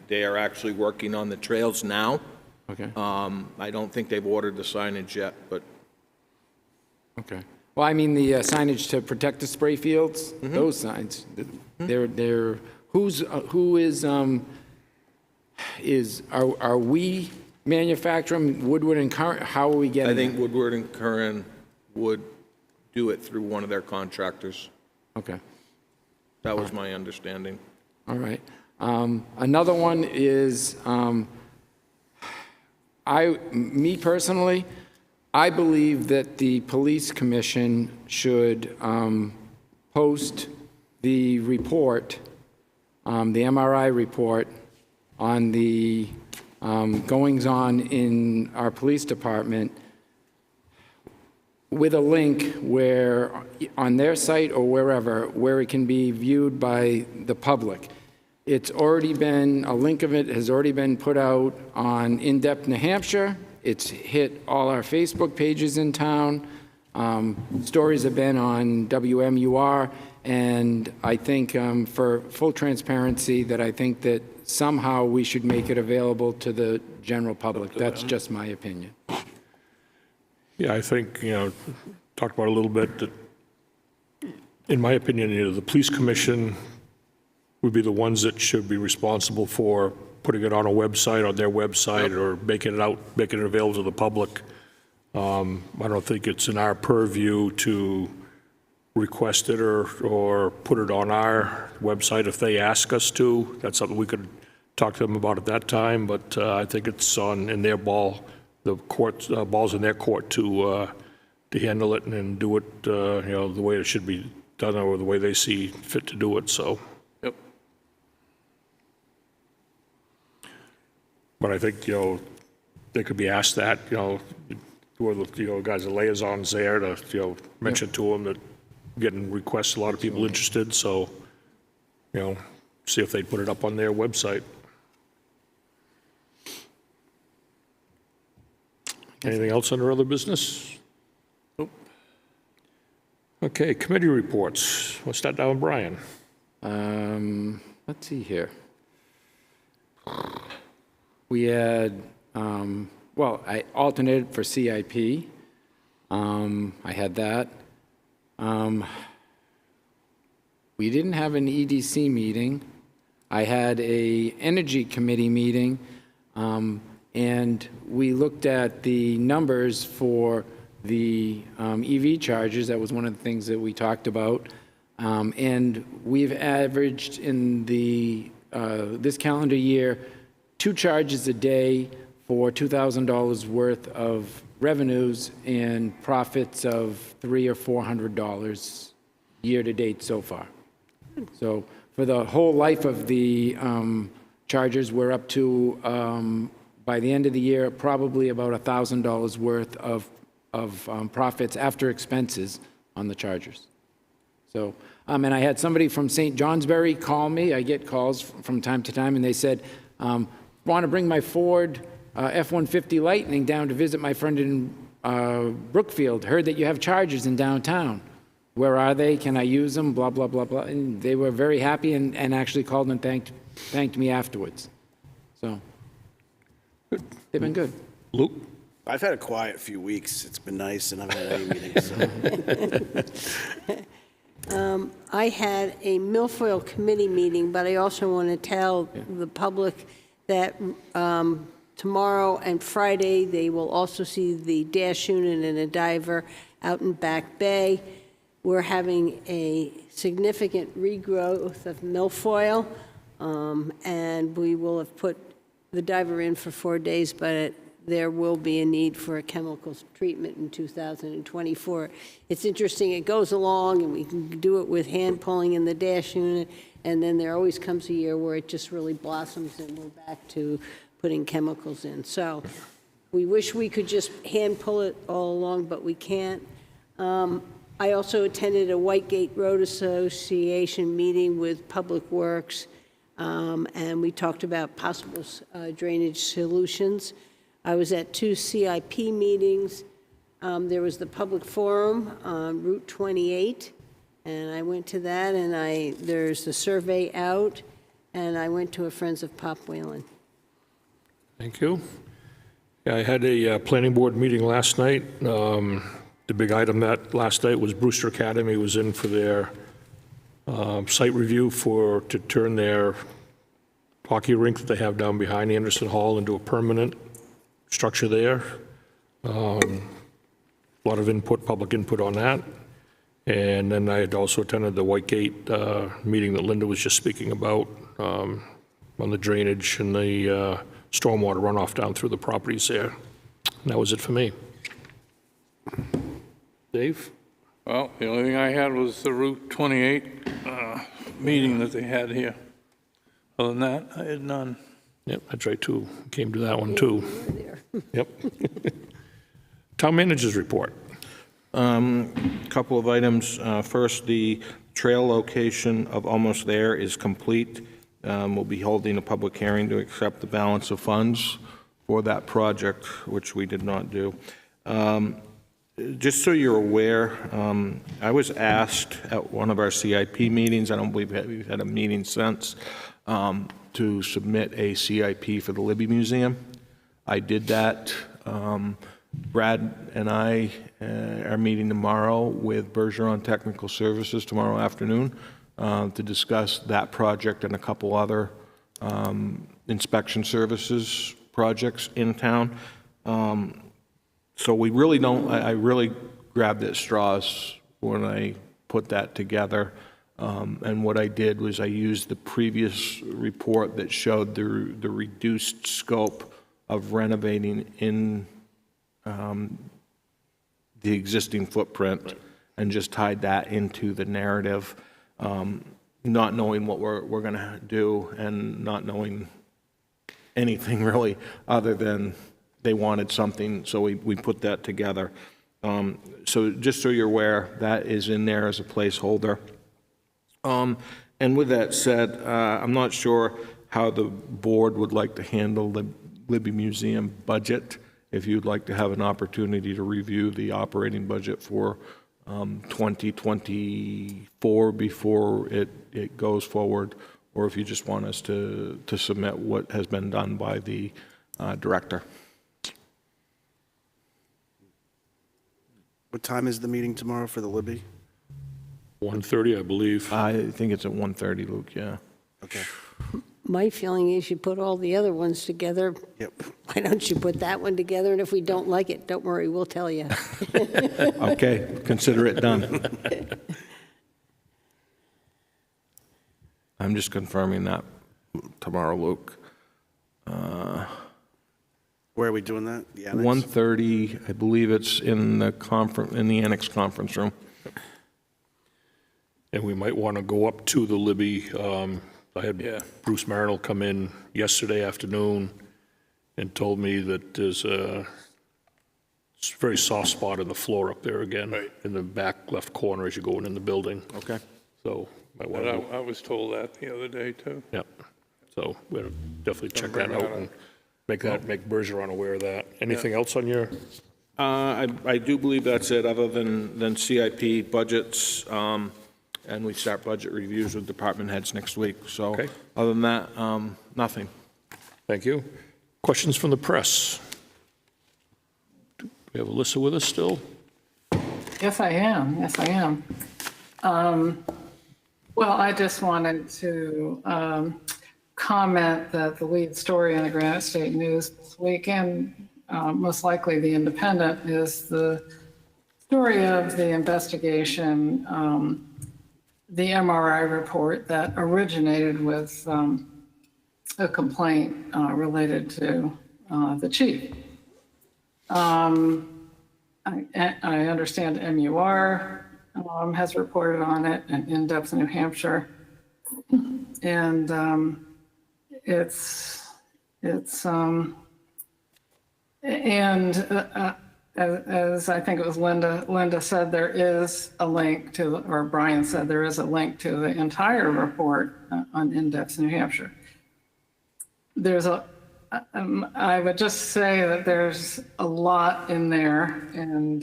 Speaker 2: They are actually working on the trails now.
Speaker 5: Okay.
Speaker 2: I don't think they've ordered the signage yet, but
Speaker 5: Okay. Well, I mean the signage to protect the spray fields, those signs. They're are we manufacturing Woodward and Curran? How are we getting?
Speaker 2: I think Woodward and Curran would do it through one of their contractors.
Speaker 5: Okay.
Speaker 2: That was my understanding.
Speaker 5: All right. Another one is, me personally, I believe that the police commission should post the report, the MRI report, on the goings-on in our police department with a link where, on their site or wherever, where it can be viewed by the public. It's already been, a link of it has already been put out on In-Depth New Hampshire. It's hit all our Facebook pages in town. Stories have been on WMUR, and I think for full transparency that I think that somehow we should make it available to the general public. That's just my opinion.
Speaker 1: Yeah, I think, talked about a little bit that, in my opinion, the police commission would be the ones that should be responsible for putting it on a website, on their website, or making it available to the public. I don't think it's in our purview to request it or put it on our website if they ask us to. That's something we could talk to them about at that time, but I think it's in their ball, the court, ball's in their court to handle it and do it, the way it should be done or the way they see fit to do it, so.
Speaker 8: Yep.
Speaker 1: But I think, they could be asked that, who are the guys, the liaisons there to, mention to them that getting requests, a lot of people interested, so, see if they'd put it up on their website. Anything else under other business? Nope. Okay, committee reports. We'll start down with Brian.
Speaker 5: Let's see here. We had, I alternated for CIP. I had that. We didn't have an EDC meeting. I had a energy committee meeting, and we looked at the numbers for the EV chargers. That was one of the things that we talked about. And we've averaged in the this calendar year 2 charges a day for $2,000 worth of revenues and profits of $300 or $400 year to date so far. So for the whole life of the chargers, we're up to, by the end of the year, probably about $1,000 worth of profits after expenses on the chargers. So, and I had somebody from St. Johnsbury call me. I get calls from time to time, and they said, want to bring my Ford F-150 Lightning down to visit my friend in Brookfield. Heard that you have chargers in downtown. Where are they? Can I use them? Blah, blah, blah, blah. And they were very happy and actually called and thanked me afterwards. So they've been good.
Speaker 1: Luke?
Speaker 4: I've had a quiet few weeks. It's been nice, and I haven't had any meetings. So.
Speaker 3: I had a milfoil committee meeting, but I also want to tell the public that tomorrow and Friday, they will also see the dash unit and a diver out in Back Bay. We're having a significant regrowth of milfoil, and we will have put the diver in for 4 days, but there will be a need for a chemicals treatment in 2024. It's interesting, it goes along, and we can do it with hand pulling in the dash unit, and then there always comes a year where it just really blossoms and we're back to putting chemicals in. So we wish we could just hand pull it all along, but we can't. I also attended a Whitegate Road Association meeting with Public Works, and we talked about possible drainage solutions. I was at 2 CIP meetings. There was the public forum on Route 28, and I went to that, and there's the survey out, and I went to a Friends of Pop Whalen.
Speaker 1: Thank you. Yeah, I had a planning board meeting last night. The big item that last night was Brewster Academy was in for their site review to turn their hockey rink that they have down behind Anderson Hall into a permanent structure there. A lot of input, public input on that. And then I had also attended the Whitegate meeting that Linda was just speaking about on the drainage and the stormwater runoff down through the properties there. And that was it for me. Dave?
Speaker 8: Well, the only thing I had was the Route 28 meeting that they had here. Other than that, I had none.
Speaker 1: Yep, that's right, too. Came to that one, too. Yep. Town managers report.
Speaker 2: Couple of items. First, the trail location of Almost There is complete. We'll be holding a public hearing to accept the balance of funds for that project, which we did not do. Just so you're aware, I was asked at one of our CIP meetings, I don't believe we've had a meeting since, to submit a CIP for the Libby Museum. I did that. Brad and I are meeting tomorrow with Bergeron Technical Services tomorrow afternoon to discuss that project and a couple other inspection services projects in town. So we really don't, I really grabbed at straws when I put that together. And what I did was I used the previous report that showed the reduced scope of renovating in the existing footprint and just tied that into the narrative, not knowing what we're going to do and not knowing anything really other than they wanted something, so we put that together. So just so you're aware, that is in there as a placeholder. And with that said, I'm not sure how the board would like to handle the Libby Museum budget. If you'd like to have an opportunity to review the operating budget for 2024 before it goes forward, or if you just want us to submit what has been done by the director.
Speaker 4: What time is the meeting tomorrow for the Libby?
Speaker 1: 1:30, I believe.
Speaker 2: I think it's at 1:30, Luke, yeah.
Speaker 4: Okay.
Speaker 3: My feeling is you put all the other ones together.
Speaker 4: Yep.
Speaker 3: Why don't you put that one together? And if we don't like it, don't worry, we'll tell you.
Speaker 2: Okay, consider it done. I'm just confirming that tomorrow, Luke.
Speaker 4: Where are we doing that? The annex?
Speaker 2: 1:30, I believe it's in the annex conference room.
Speaker 1: And we might want to go up to the Libby. I had Bruce Marinell come in yesterday afternoon and told me that there's a very soft spot in the floor up there again, in the back left corner as you go in the building.
Speaker 2: Okay.
Speaker 1: So might want to.
Speaker 8: I was told that the other day, too.
Speaker 1: Yeah. So we'll definitely check that out and make Bergeron aware of that. Anything else on your?
Speaker 2: I do believe that's it, other than CIP budgets, and we start budget reviews with department heads next week. So
Speaker 1: Okay.
Speaker 2: other than that, nothing.
Speaker 1: Thank you. Questions from the press? Do we have Alyssa with us still?
Speaker 14: Yes, I am. Yes, I am. Well, I just wanted to comment that the lead story in the Granite State News this weekend, most likely the Independent, is the story of the investigation, the MRI report that originated with a complaint related to the chief. I understand MUR has reported on it, and In-Depth New Hampshire, and as I think it was Linda said, there is a link to, or Brian said there is a link to the entire report on In-Depth New Hampshire. I would just say that there's a lot in there, and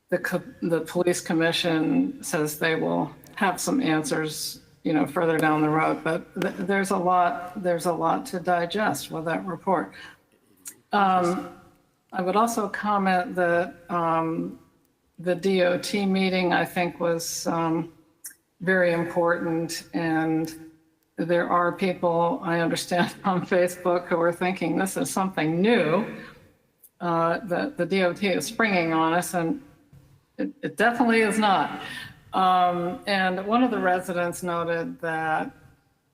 Speaker 14: the police commission says they will have some answers, further down the road, but there's a lot to digest with that report. I would also comment that the DOT meeting, I think, was very important, and there are people, I understand, on Facebook who are thinking this is something new that the DOT is springing on us, and It definitely is not. And one of the residents noted that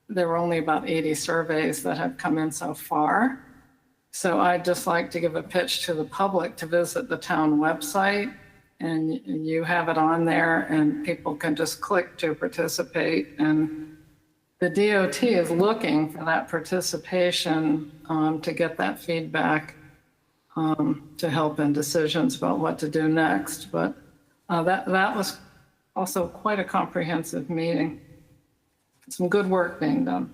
Speaker 14: there were only about 80 surveys that have come in so far. So I'd just like to give a pitch to the public to visit the town website, and you have it on there, and people can just click to participate. And the DOT is looking for that participation to get that feedback to help in decisions about what to do next. But that was also quite a comprehensive meeting. Some good work being done.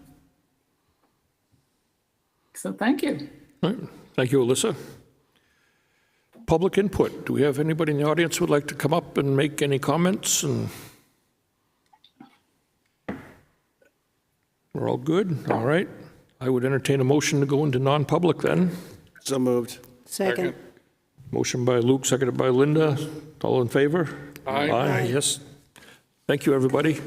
Speaker 14: So thank you.
Speaker 1: All right. Thank you, Alyssa. Public input. Do we have anybody in the audience who would like to come up and make any comments? And we're all good? All right. I would entertain a motion to go into non-public then.
Speaker 4: So moved.
Speaker 3: Second.
Speaker 1: Motion by Luke, seconded by Linda. All in favor?
Speaker 8: Aye.
Speaker 1: Aye, yes. Thank you, everybody.